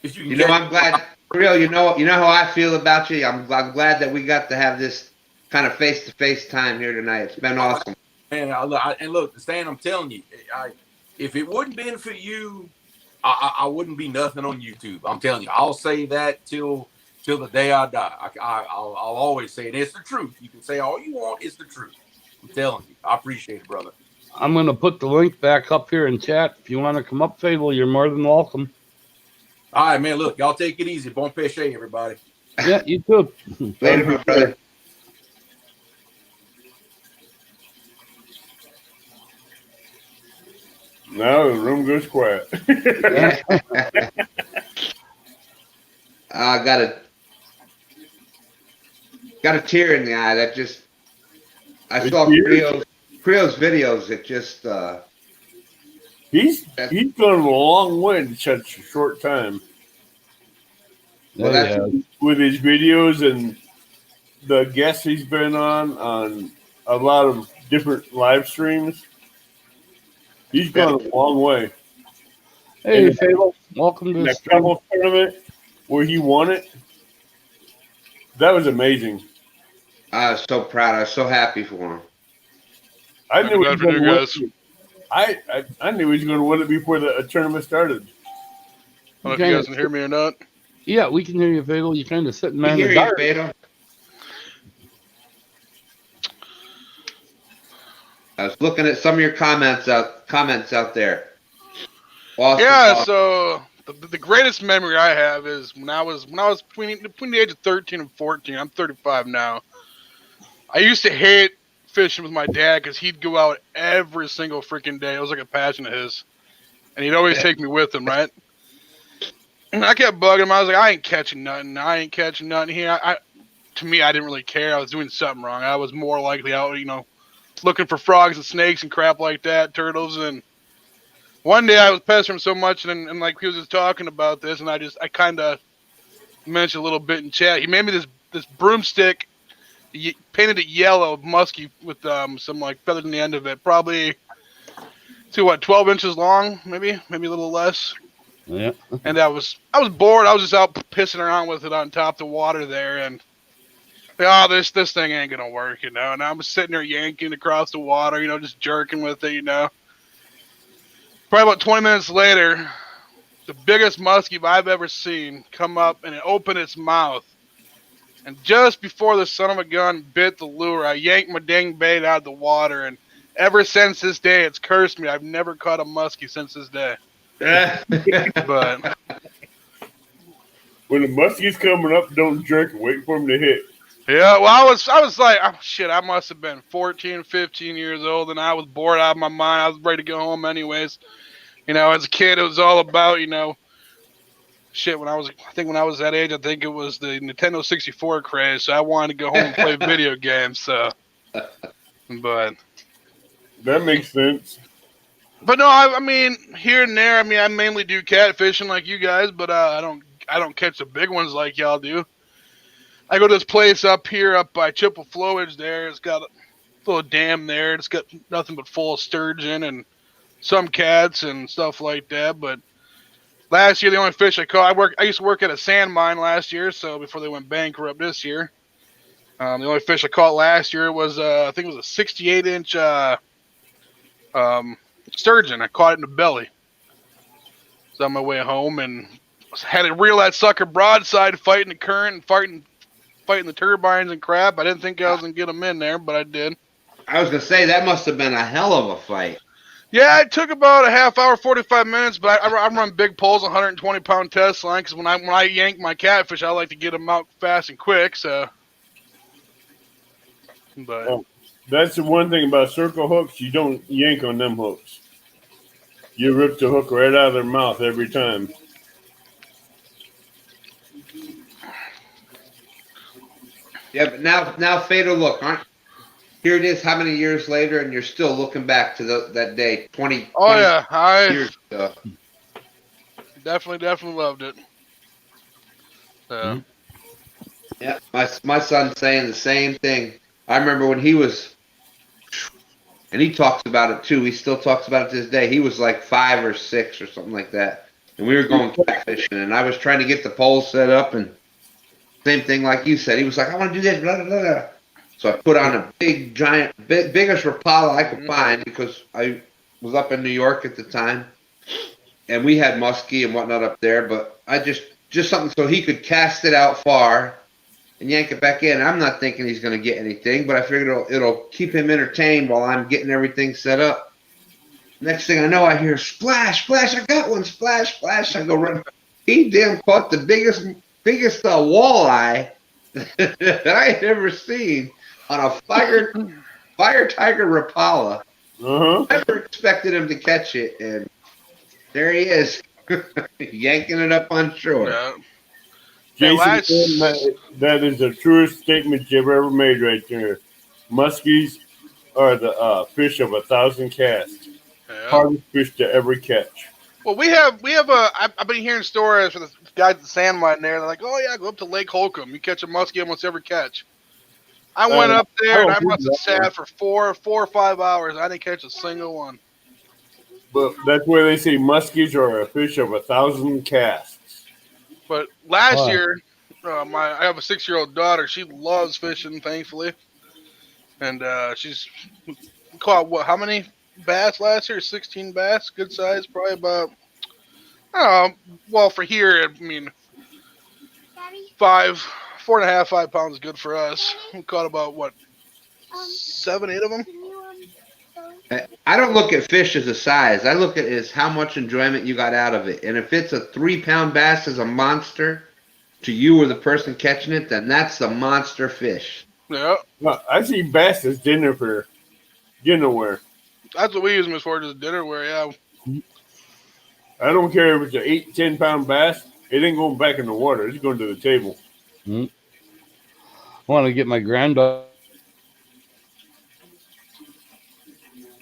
If you I'm glad, Creel. You know how I feel about you. I'm glad that we got to have this kind of face-to-face time here tonight. It's been awesome. Man, and look, Stan, I'm telling you, if it wouldn't been for you, I wouldn't be nothing on YouTube. I'm telling you, I'll say that till the day I die. I'll always say it. It's the truth. You can say all you want. It's the truth. I'm telling you. I appreciate it, brother. I'm going to put the link back up here in chat. If you want to come up, Fatal, you're more than welcome. All right, man. Look, y'all take it easy. Bon pêcher, everybody. Yeah, you too. Later, my brother. Now the room goes quiet. I got a tear in the eye. That just I saw Creel's videos. It just he's gone a long way in such a short time. Well, with his videos and the guests he's been on a lot of different live streams. He's gone a long way. Hey, Fatal, welcome to the that couple tournament where he won it. That was amazing. I was so proud. I was so happy for him. I knew he was going to win it. I knew he was going to win it before the tournament started. I don't know if you guys can hear me or not. Yeah, we can hear you, Fatal. You're kind of sitting there We in the hear you, dark. Fatal. I was looking at some of your comments out there. Awesome. Yeah, Awesome. so the greatest memory I have is when I was between the age of 13 and 14. I'm 35 now. I used to hate fishing with my dad because he'd go out every single freaking day. It was like a passion of his, and he'd always take me with him, right? And I kept bugging him. I was like, I ain't catching nothing. I ain't catching nothing here. To me, I didn't really care. I was doing something wrong. I was more likely out, looking for frogs and snakes and crap like that, turtles. And one day I was pestering him so much, and like he was just talking about this, and I kind of mentioned a little bit in chat. He made me this broomstick, painted it yellow, musky, with some like feathers in the end of it, probably 12 inches long, maybe a little less. Yeah. And I was bored. I was just out pissing around with it on top of the water there, and this thing ain't gonna work, And I'm sitting there yanking across the water, just jerking with it, Probably about 20 minutes later, the biggest muskie I've ever seen come up, and it opened its mouth. And just before the son of a gun bit the lure, I yanked my dang bait out of the water, and ever since this day, it's cursed me. I've never caught a muskie since this day. But when the muskie's coming up, don't jerk and wait for him to hit. yeah, well, I was like, oh, shit, I must have been 14, 15 years old, and I was bored out of my mind. I was ready to go home anyways. As a kid, it was all about, shit. When I was that age, I think it was the Nintendo 64 craze. So I wanted to go home and play video games. So, but that makes sense. But no, I mean, here and there. I mean, I mainly do catfishing like you guys, but I don't catch the big ones like y'all do. I go to this place up by Chippewa Flowage there. It's got a little dam there. It's got nothing but full of sturgeon and some cats and stuff like that. But last year, the only fish I caught, I used to work at a sand mine last year, so before they went bankrupt this year. The only fish I caught last year was, I think it was a 68-inch sturgeon. I caught it in the belly. So on my way home and had to reel that sucker broadside, fighting the current and fighting the turbines and crap. I didn't think I was going to get them in there, but I did. I was going to say, that must have been a hell of a fight. Yeah, it took about a half hour, 45 minutes, but I run big poles, 120-pound test line, because when I yank my catfish, I like to get them out fast and quick. So, but that's the one thing about circle hooks. You don't yank on them hooks. You rip the hook right out of their mouth every time. Yeah, but now, Fatal, look, here it is. How many years later, and you're still looking back to that day, 20. Oh 20 yeah, I years ago. Definitely loved it. So. Yeah, my son's saying the same thing. I remember when he was, and he talks about it too. He still talks about it to this day. He was like 5 or 6 or something like that, and we were going catfishing, and I was trying to get the pole set up, and same thing like you said. He was like, I want to do this, blah, blah, blah. So I put on a big, giant, biggest Rapala I could find, because I was up in New York at the time, and we had muskie and whatnot up there, but I just something so he could cast it out far and yank it back in. I'm not thinking he's going to get anything, but I figured it'll keep him entertained while I'm getting everything set up. Next thing I know, I hear splash, splash, I got one, splash, splash. I go run. He damn caught the biggest walleye that I had ever seen on a fire tiger Rapala. Never expected him to catch it, and there he is, yanking it up on shore. Yeah. Jason, that is the truest statement you've ever made right there. Muskies are the fish of 1,000 casts. Yeah. Hardest fish to ever catch. Well, we have I've been hearing stories from the guys at the sand mine there. They're like, oh yeah, go up to Lake Holcomb. You catch a muskie almost every catch. I went up there and I must have sat for 4 or 5 hours. I didn't catch a single one. But that's where they say muskies are a fish of 1,000 casts. But last year, I have a 6-year-old daughter. She loves fishing, thankfully, and she's caught how many bass last year? 16 bass, good size, probably about Well, for here, I mean, 4.5, 5 pounds is good for us. We caught about what, 7, 8 of them. I don't look at fish as a size. I look at it as how much enjoyment you got out of it. And if it's a 3-pound bass as a monster to you or the person catching it, then that's a monster fish. Yeah, Well, I see bass as dinnerware. that's what we use them as for, just dinnerware. Yeah. I don't care if it's an 8, 10-pound bass. It ain't going back in the water. It's going to the table. I want to get my granddaughter.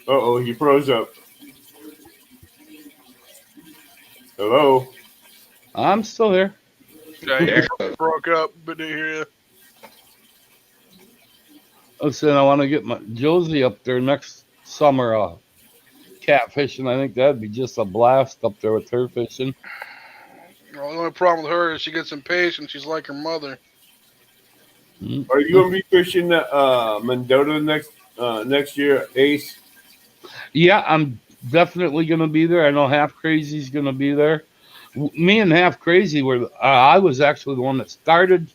Uh-oh, he froze up. Hello? I'm still here. Yeah, he broke up, but didn't hear you. I said I want to get my Josie up there next summer catfishing. I think that'd be just a blast up there with her fishing. Well, the only problem with her is she gets impatient. She's like her mother. Are you going to be fishing Mendota next year, Ace? Yeah, I'm definitely going to be there. I know Half Crazy's going to be there. Me and Half Crazy were, I was actually the one that started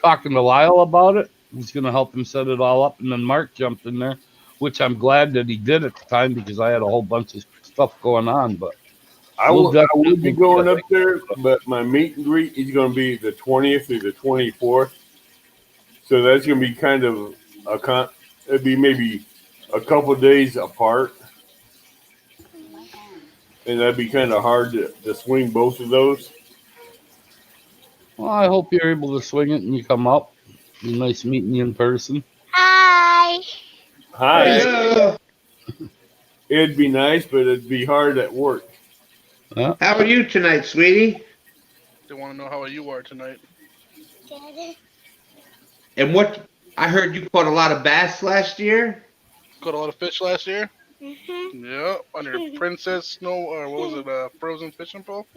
talking to Lyle about it. He's going to help him set it all up. And then Mark jumped in there, which I'm glad that he did at the time because I had a whole bunch of stuff going on. But I would be going up there, but my meet and greet is going to be the 20th through the 24th. So that's going to be kind of it'd be maybe a couple days apart. And that'd be kind of hard to swing both of those. Well, I hope you're able to swing it and you come up. It'd be nice meeting you in person. Hi. Hi. Hello. It'd be nice, but it'd be hard at work. How are you tonight, sweetie? They want to know how you are tonight. And what I heard you caught a lot of bass last year. Caught a lot of fish last year. Mm-hmm. Yeah, on your Princess Snow, or what was it, frozen fishing pole?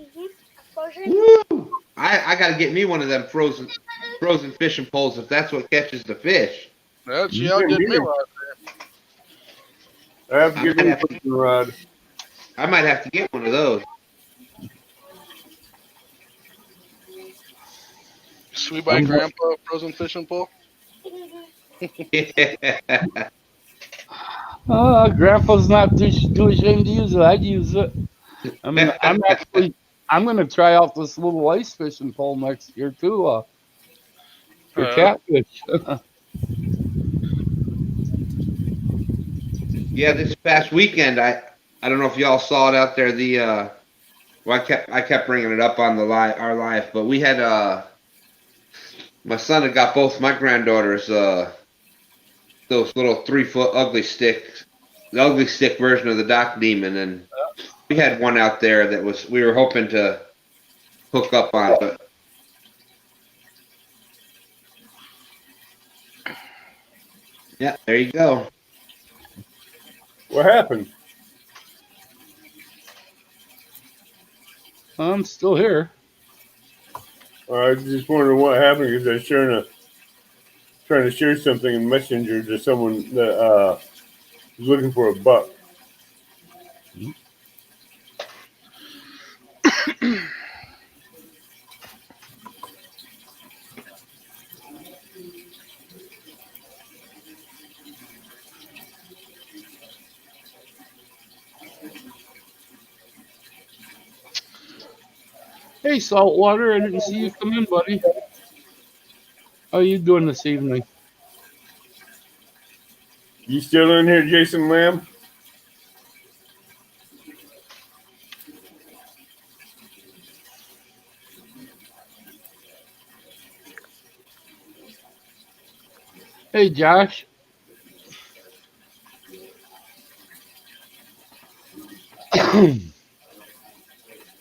Woo! I got to get me one of them frozen fishing poles if that's what catches the fish. Yeah, she outdid me last I have to get a fishing rod. I might have to get one of those. Sweet by Grandpa frozen fishing pole. Grandpa's not too ashamed to use it. I'd use it. I mean, I'm going to try out this little ice fishing pole next year too for catfish. Yeah, this past weekend, I don't know if y'all saw it out there. I kept bringing it up on our live, but we had my son had got both my granddaughters those little 3-foot ugly sticks, the ugly stick version of the Doc Demon, and we had one out there that we were hoping to hook up on, but yeah, there you go. What happened? I'm still here. I was just wondering what happened because I was trying to share something in Messenger to someone that was looking for a buck. Hey, Saltwater, I didn't see you come in, buddy. How are you doing this evening? You still in here, Jason Lamb? Hey, Josh.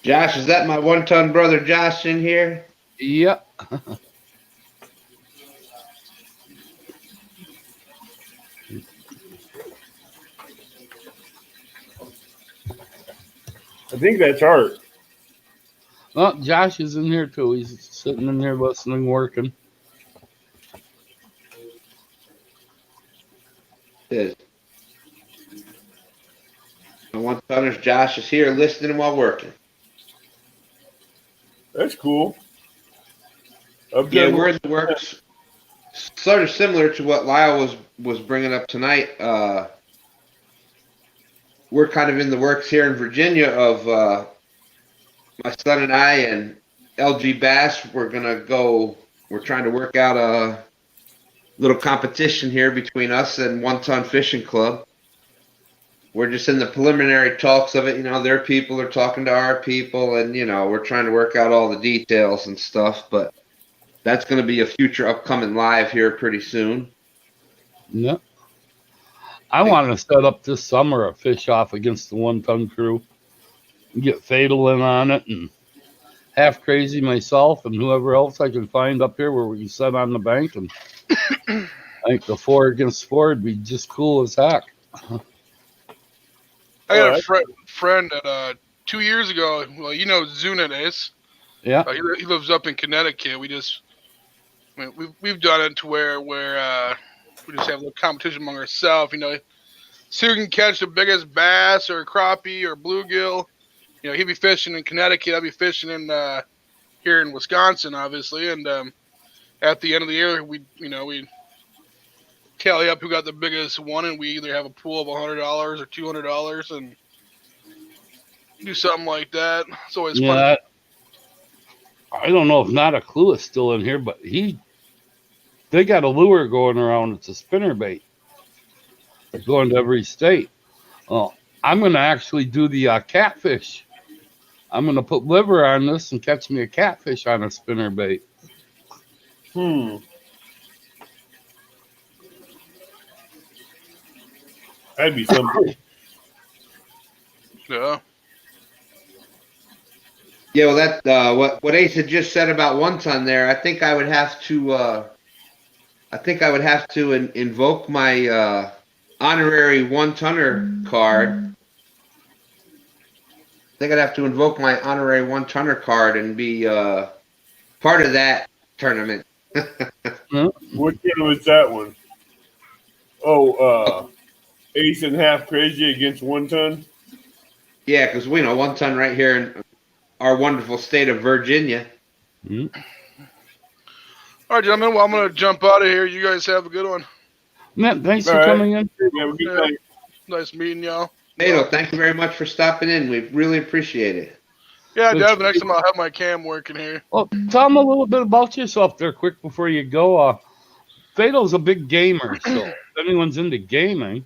Josh, is that my 1-ton brother Josh in here? Yep. I think that's Art. Well, Josh is in here too. He's sitting in here listening, working. It is. My 1-tonner Josh is here listening while working. That's cool. I've Yeah, done we're in the works. Sort of similar to what Lyle was bringing up tonight. We're kind of in the works here in Virginia of my son and I and LG Bass. We're gonna go. We're trying to work out a little competition here between us and One Ton Fishing Club. We're just in the preliminary talks of it. You know, their people are talking to our people, and you know, we're trying to work out all the details and stuff. But that's going to be a future upcoming live here pretty soon. Yeah. I want to set up this summer a fish off against the 1 ton crew. Get Fatal in on it and Half Crazy myself and whoever else I can find up here where we can sit on the bank. And I think the 4 against 4 would be just cool as heck. I got a friend that 2 years ago. Well, you know Zuna is. Yeah. He lives up in Connecticut. We've done it to where we just have a little competition among ourselves. You know, see who can catch the biggest bass or crappie or bluegill. You know, he'd be fishing in Connecticut. I'd be fishing in here in Wisconsin, obviously. And at the end of the year, we tally up who got the biggest one, and we either have a pool of $100 or $200 and do something like that. It's always fun. I don't know if Not a Clue is still in here, but they got a lure going around. It's a spinnerbait. It's going to every state. I'm going to actually do the catfish. I'm going to put liver on this and catch me a catfish on a spinnerbait. That'd be something. Yeah. Yeah, well, that what Ace had just said about 1 ton there. I think I would have to. Invoke my honorary 1 tonner card. I think I'd have to invoke my honorary 1 tonner card and be part of that tournament. What game was that one? Oh, Ace and Half Crazy against 1 ton? Yeah, because we know 1 ton right here in our wonderful state of Virginia. Mm-hmm. All right, gentlemen. Well, I'm going to jump out of here. You guys have a good one. Man, thanks for coming in. Yeah, good night. Nice meeting y'all. Nato, thank you very much for stopping in. We really appreciate it. Yeah, definitely. Next time I'll have my cam working here. Well, tell them a little bit about yourself there quick before you go. Fatal's a big gamer, so if anyone's into gaming.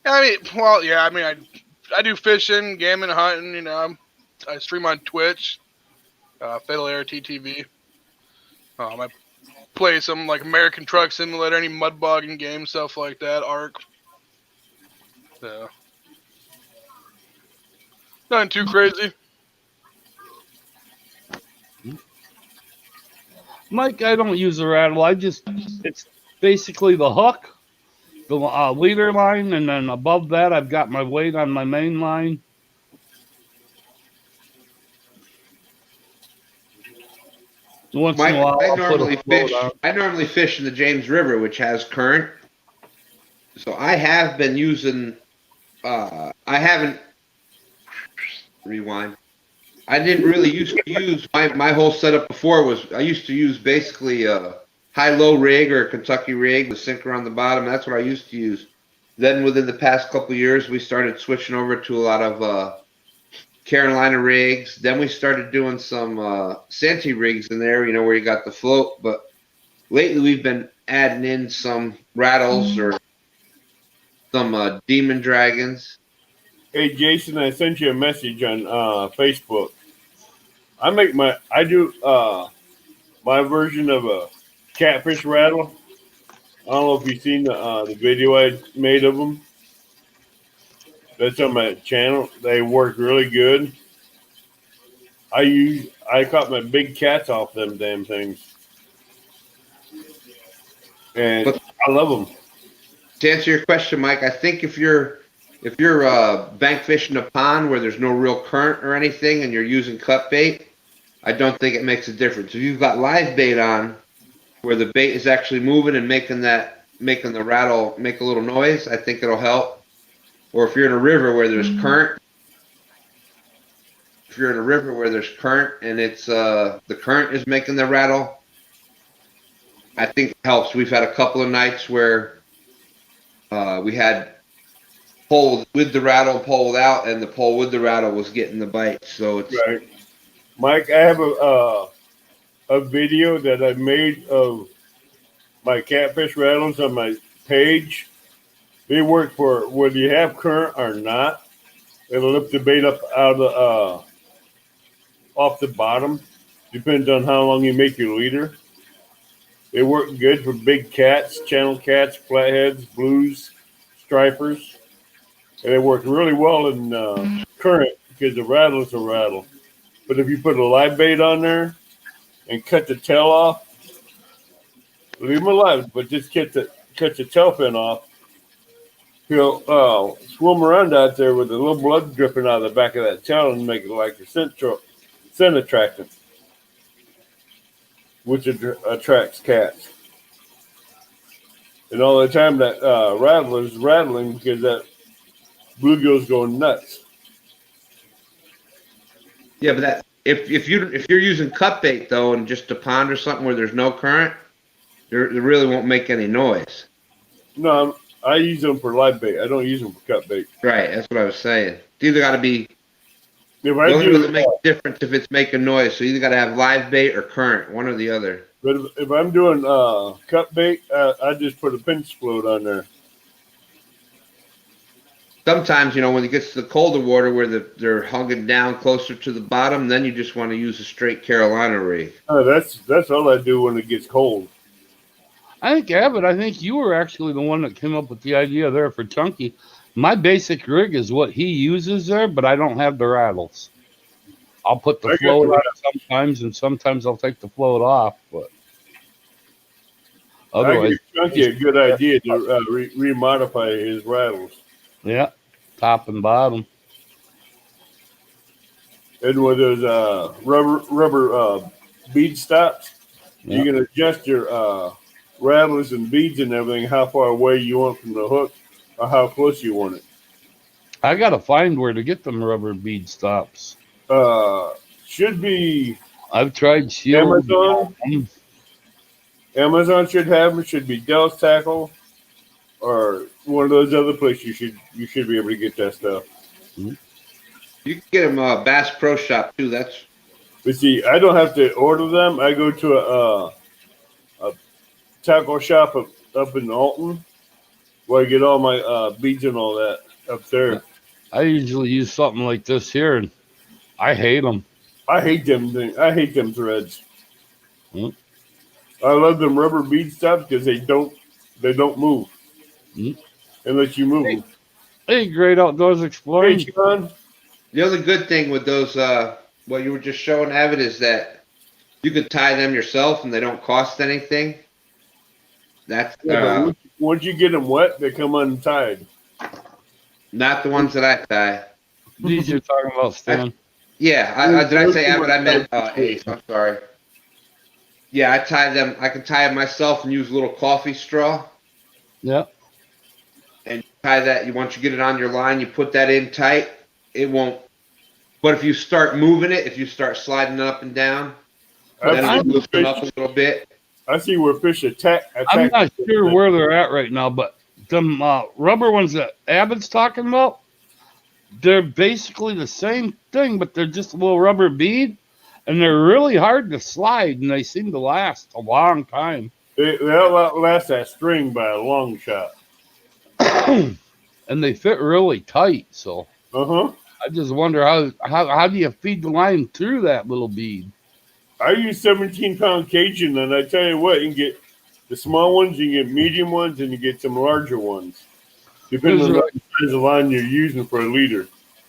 I do fishing, gaming, hunting. You know, I stream on Twitch, Fatal Air TTV. I play some like American Truck Simulator, any mud bogging game, stuff like that. Arc. So nothing too crazy. Mike, I don't use a rattle. It's basically the hook, the leader line, and then above that, I've got my weight on my main line. Once Mike, in a while, I normally fish in the James River, which has current. So I have been using. I haven't. Rewind. I didn't really used to use my whole setup before was I used to use basically a high-low rig or a Kentucky rig with sinker on the bottom. That's what I used to use. Then within the past couple of years, we started switching over to a lot of Carolina rigs. Then we started doing some Santee rigs in there, you know, where you got the float. But lately we've been adding in some rattles or some demon dragons. Hey Jason, I sent you a message on Facebook. I do my version of a catfish rattle. I don't know if you've seen the video I made of them. That's on my channel. They work really good. I caught my big cats off them damn things, and I love them. To answer your question, Mike, I think if you're bank fishing a pond where there's no real current or anything and you're using cut bait, I don't think it makes a difference. If you've got live bait on where the bait is actually moving and making the rattle make a little noise, I think it'll help. Or if you're in a river where there's current, if you're in a river where there's current and it's the current is making the rattle, I think it helps. We've had a couple of nights where we had pole with the rattle, pole without, and the pole with the rattle was getting the bite. So it's Right. Mike, I have a video that I made of my catfish rattles on my page. They work for whether you have current or not. It'll lift the bait up out of off the bottom. Depends on how long you make your leader. They work good for big cats, channel cats, flatheads, blues, stripers. And they work really well in current because the rattle is a rattle. But if you put a live bait on there and cut the tail off, leave him alive, but just cut the tail fin off, he'll swim around out there with a little blood dripping out of the back of that tail and make it like a scent attractant, which attracts cats. And all the time that rattler's rattling because that bluegill's going nuts. yeah, but that if you're using cut bait though, and just a pond or something where there's no current, they really won't make any noise. No, I use them for live bait. I don't use them for cut bait. Right, that's what I was saying. It's either got to be. If The I only do, one that makes a difference if it's making noise. So you either got to have live bait or current, one or the other. but if I'm doing cut bait, I just put a pinch float on there. Sometimes, when it gets to the colder water where they're hugging down closer to the bottom, then you just want to use a straight Carolina rig. That's all I do when it gets cold. I think you were actually the one that came up with the idea there for Chunky. My basic rig is what he uses there, but I don't have the rattles. I'll put the float on sometimes, and sometimes I'll take the float off. But otherwise, I give Chunky a good idea to remodify his rattles. yeah, top and bottom. And with those rubber bead stops, Yeah. you can adjust your rattlers and beads and everything, how far away you want from the hook or how close you want it. I gotta find where to get them rubber bead stops. Should be I've tried Shield. Amazon. Amazon should have them. Should be Dell's Tackle or one of those other places. You should be able to get that stuff. You can get them Bass Pro Shop too. But see, I don't have to order them. I go to a tackle shop up in Alton where I get all my beads and all that up there. I usually use something like this here, and I hate them. I hate them things. I hate them threads. Hmm. I love them rubber bead stops because they don't move unless you move them. Hey, Great Outdoors Exploring. Hey, Sean. The other good thing with those, what you were just showing, Avid, is that you could tie them yourself and they don't cost anything. That's Once you get them wet, they come untied. not the ones that I tie. These you're talking about, Stan. Yeah, did I say Avid? I meant Ace. I'm sorry. Yeah, I tie them. I can tie them myself and use a little coffee straw. Yeah. And tie that. Once you get it on your line, you put that in tight. It won't. But if you start moving it, if you start sliding it up and down, then it'll loosen up a little bit. I see where fish attack. I'm not sure where they're at right now, but them rubber ones that Abbott's talking about, they're basically the same thing, but they're just a little rubber bead, and they're really hard to slide, and they seem to last a long time. They'll outlast that string by a long shot. And they fit really tight, so I just wonder how do you feed the line through that little bead? I use 17-pound Cajun, and I tell you what, you can get the small ones, you can get medium ones, and you get some larger ones, depending on the size of line you're using for a leader.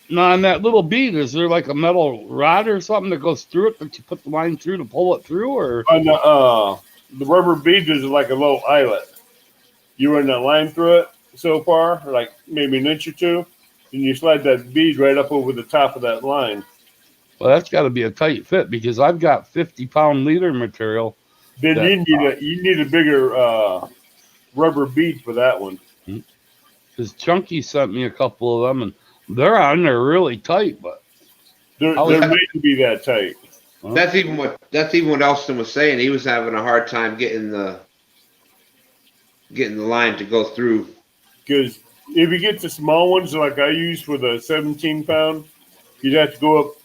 Now, on that little bead, is there like a metal rod or something that goes through it that you put the line through to pull it through, or? On the rubber bead is like a little eyelet. You run that line through it so far, like maybe an inch or two, and you slide that bead right up over the top of that line. Well, that's got to be a tight fit because I've got 50-pound leader material. Then you need a bigger rubber bead for that one. Because Chunky sent me a couple of them, and they're on there really tight, but They're made to be that tight. That's even what Elston was saying. He was having a hard time getting the line to go through. Because if you get the small ones like I use for the 17-pound, you'd have to go up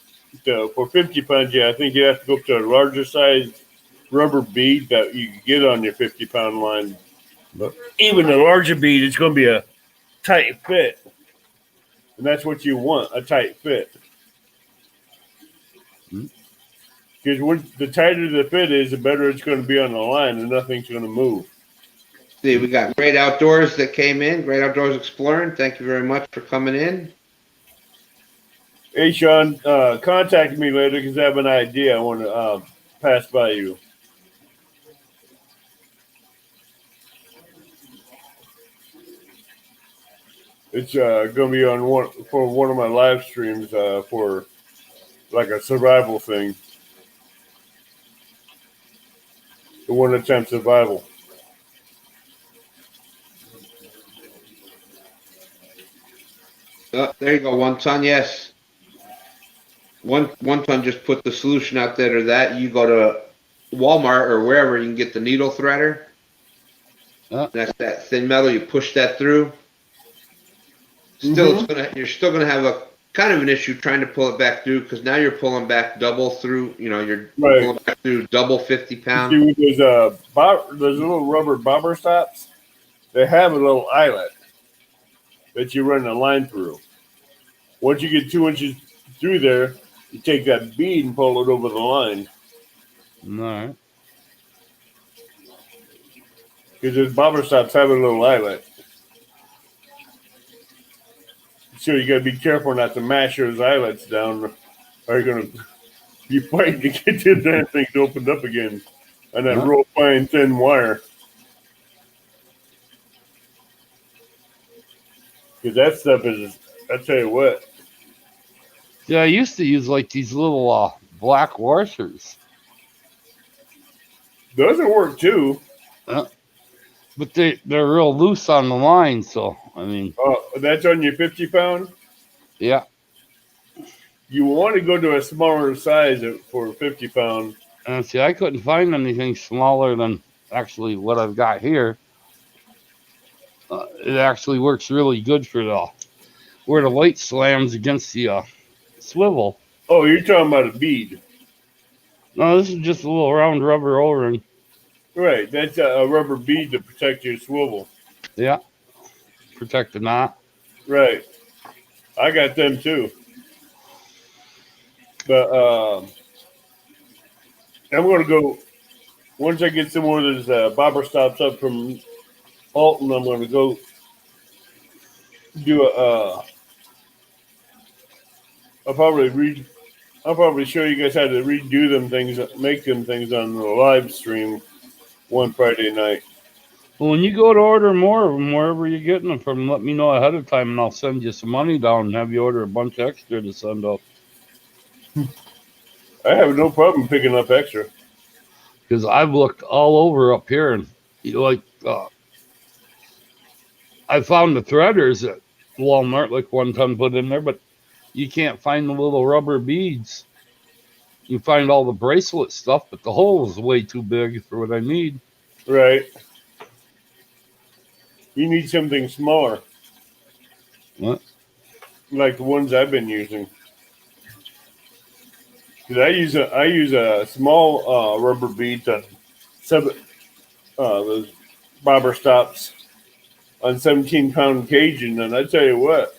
for 50 pounds. Yeah, I think you have to go up to a larger size rubber bead that you can get on your 50-pound line. But even the larger bead, it's going to be a tight fit. And that's what you want, a tight fit. Because the tighter the fit is, the better it's going to be on the line and nothing's going to move. See, we got Great Outdoors that came in. Great Outdoors Exploring. Thank you very much for coming in. Hey, Sean, contact me later because I have an idea I want to pass by you. It's going to be on one of my live streams for like a survival thing. The one attempt survival. There you go, 1 ton. Yes, one ton. Just put the solution out there to that. You go to Walmart or wherever you can get the needle threader. That's that thin metal. You push that through. Still, you're still gonna have a kind of an issue trying to pull it back through because now you're pulling back double through. You're pulling back through double 50 pounds. See, there's little rubber bobber stops. They have a little eyelet that you run a line through. Once you get 2 inches through there, you take that bead and pull it over the line. All right. Because those bobber stops have a little eyelet. So you got to be careful not to mash those eyelets down, or you're going to be fighting to get the damn things opened up again on that real fine, thin wire. Because that stuff is, I tell you what. Yeah, I used to use like these little black washers. Those will work too. But they're real loose on the line, so I mean. That's on your 50-pound? Yeah. You want to go to a smaller size for 50-pound. And see, I couldn't find anything smaller than actually what I've got here. It actually works really good for where the weight slams against the swivel. Oh, you're talking about a bead. No, this is just a little round rubber O-ring. Right, that's a rubber bead to protect your swivel. Yeah, protect the knot. Right, I got them too. But I'm going to go, once I get some more of those bobber stops up from Alton, I'm going to go do I'll probably show you guys how to redo them things, make them things on the live stream one Friday night. Well, when you go to order more of them, wherever you're getting them from, let me know ahead of time, and I'll send you some money down and have you order a bunch extra to send up. I have no problem picking up extra. Because I've looked all over up here, and I found the threaders at Walmart, like 1 ton put in there, but you can't find the little rubber beads. You find all the bracelet stuff, but the hole is way too big for what I need. Right. You need something smaller. What? Like the ones I've been using. Because I use a small rubber bead on those bobber stops on 17-pound Cajun, and I tell you what,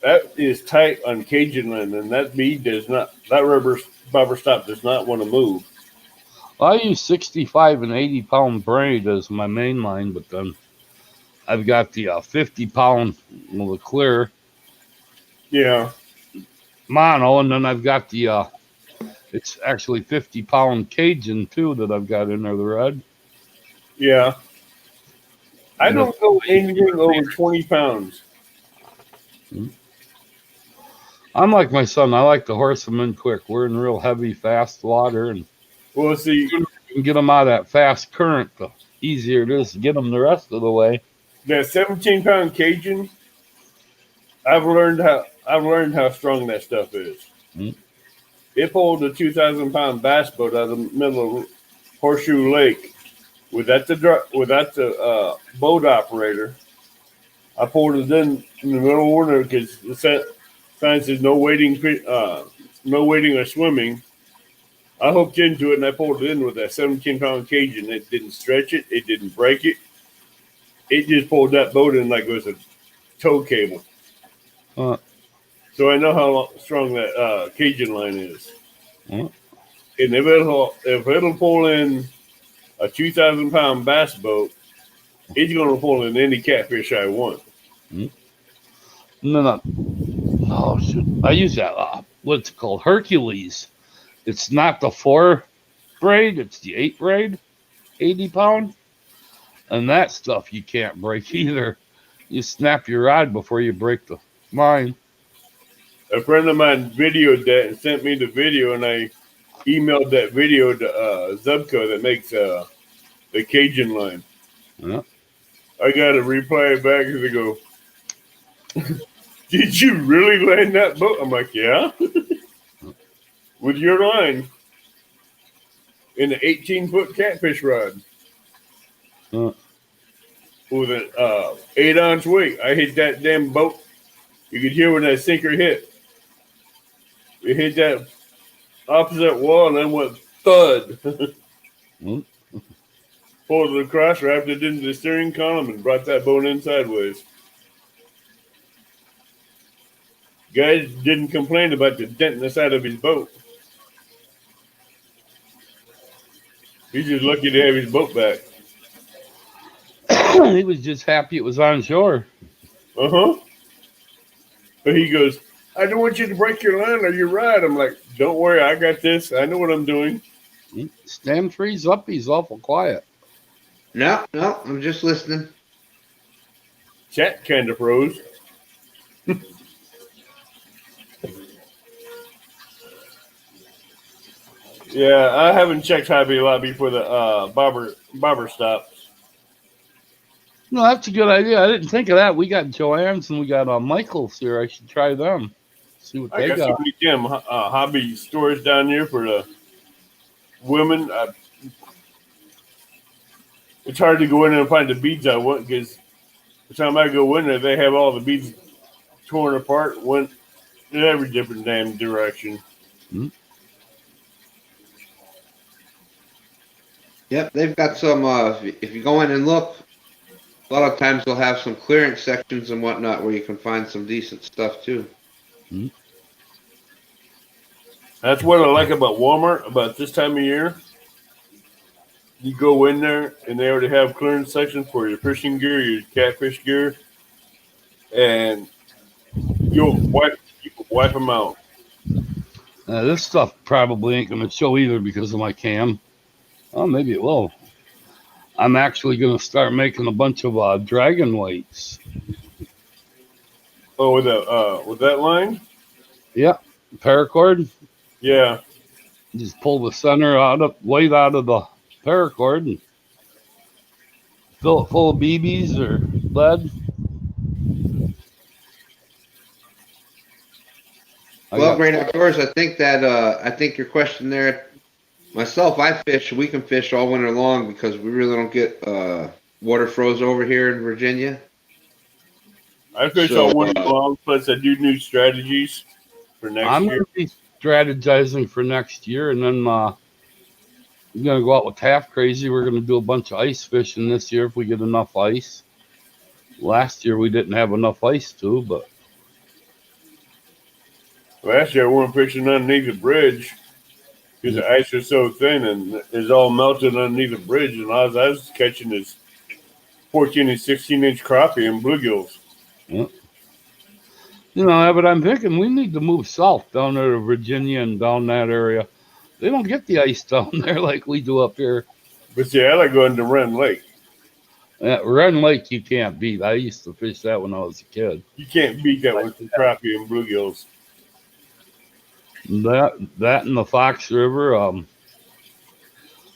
that is tight on Cajun line, and that rubber bobber stop does not want to move. I use 65 and 80-pound braid as my main line, but then I've got the 50-pound the clear. Yeah. Mono, and then I've got the it's actually 50-pound Cajun too that I've got in there, the red. Yeah. I don't go anything over 20 pounds. I'm like my son. I like to horse them in quick. We're in real heavy, fast water, and well, see, you can get them out of that fast current, the easier it is to get them the rest of the way. That 17-pound Cajun, I've learned I've learned how strong that stuff is. Mm. It pulled a 2,000-pound bass boat out of the middle of Horseshoe Lake without the boat operator. I pulled it in the middle of water because the sign says no wading or swimming. I hooked into it and I pulled it in with that 17-pound cage, and it didn't stretch it. It didn't break it. It just pulled that boat in like it was a tow cable. So I know how strong that Cajun line is. And if it'll pull in a 2,000-pound bass boat, it's going to pull in any catfish I want. No. Oh, shoot. I use that, what's it called? Hercules. It's not the 4 braid, it's the 8 braid, 80 pound. And that stuff you can't break either. You snap your rod before you break the line. A friend of mine videoed that and sent me the video, and I emailed that video to Zubco that makes the Cajun line. Yeah. I got a reply back and they go, "Did you really land that boat?" I'm like, "Yeah." With your line in an 18-foot catfish rod. With an 8-ounce weight. I hit that damn boat. You could hear when that sinker hit. It hit that opposite wall and then went thud. Pulled it across, wrapped it into the steering column, and brought that boat in sideways. Guy didn't complain about the dent in the side of his boat. He's just lucky to have his boat back. He was just happy it was on shore. But he goes, "I don't want you to break your line or your rod." I'm like, "Don't worry, I got this. I know what I'm doing." Stem trees up, he's awful quiet. No, I'm just listening. Chat kind of froze. Yeah, I haven't checked Hobby Lobby for the barber stops. No, that's a good idea. I didn't think of that. We got Joanne's and we got Michael's here. I should try them. See what they I got got. so many damn hobby stores down here for the women. It's hard to go in there and find the beads I want because the time I go in there, they have all the beads torn apart, went in every different damn direction. Yep, they've got some. If you go in and look, a lot of times they'll have some clearance sections and whatnot where you can find some decent stuff too. That's what I like about Walmart about this time of year. You go in there and they already have clearance sections for your fishing gear, your catfish gear, and you can wipe them out. This stuff probably ain't going to show either because of my cam. Oh, maybe it will. I'm actually going to start making a bunch of dragon weights. Oh, with that line? Yeah, paracord. Yeah. Just pull the center weight out of the paracord and fill it full of BBs or lead. Well, Great Outdoors, I think your question there. Myself, I fish. We can fish all winter long because we really don't get water froze over here in Virginia. I fish all winter long, plus I do new strategies for next year. I'm going to be strategizing for next year, and then we're going to go out with Half Crazy. We're going to do a bunch of ice fishing this year if we get enough ice. Last year we didn't have enough ice too, but last year I went fishing underneath the bridge because the ice was so thin and it's all melted underneath the bridge, and all I was catching is 14 and 16-inch crappie and bluegills. Yeah. But I'm thinking we need to move south down there to Virginia and down that area. They don't get the ice down there like we do up here. But see, I like going to Wren Lake. Wren Lake you can't beat. I used to fish that when I was a kid. You can't beat that with the crappie and bluegills. That and the Fox River.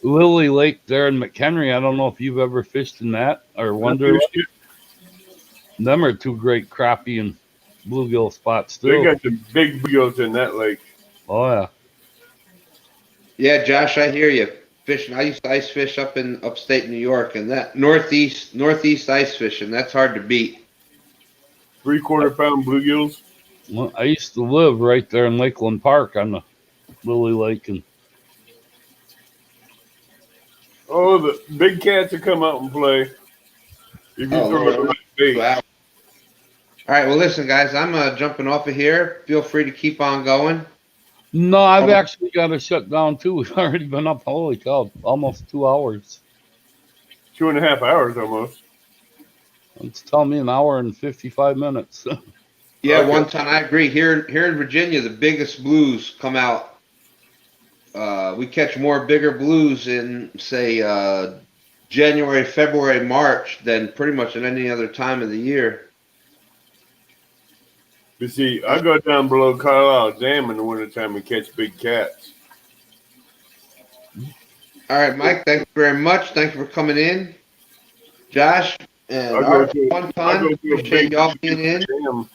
Lily Lake there in McHenry. I don't know if you've ever fished in that or wondered. Them are two great crappie and bluegill spots They too. got the big bluegills in that lake. Oh yeah. Yeah, Josh, I hear you. Fishing. I used to ice fish up in upstate New York, and that northeast ice fishing, that's hard to beat. 3/4 pound bluegills. Well, I used to live right there in Lakeland Park on the Lily Lake, and Oh, the big cats will come out and play if you Oh, throw the right bait. wow. All right, well, listen, guys, I'm jumping off of here. Feel free to keep on going. no, I've actually got to shut down too. We've already been up. Holy cow, almost 2 hours. 2.5 hours almost. It's telling me an hour and 55 minutes. Yeah, Okay. one time I agree. Here in Virginia, the biggest blues come out. We catch more bigger blues in, say, January, February, March than pretty much at any other time of the year. You see, I go down below Carlisle Dam in the wintertime and catch big cats. All right, Mike, thank you very much. Thank you for coming in. Josh and I go Art, to one time. Appreciate y'all being in. dam.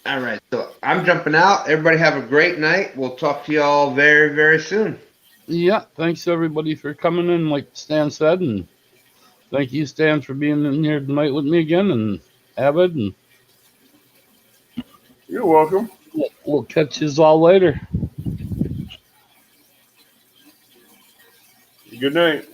All right, so I'm jumping out. Everybody have a great night. We'll talk to y'all very, very soon. Yeah, thanks everybody for coming in, like Stan said, and thank you, Stan, for being in here tonight with me again, and Avid, and You're welcome. we'll catch you all later. Good night.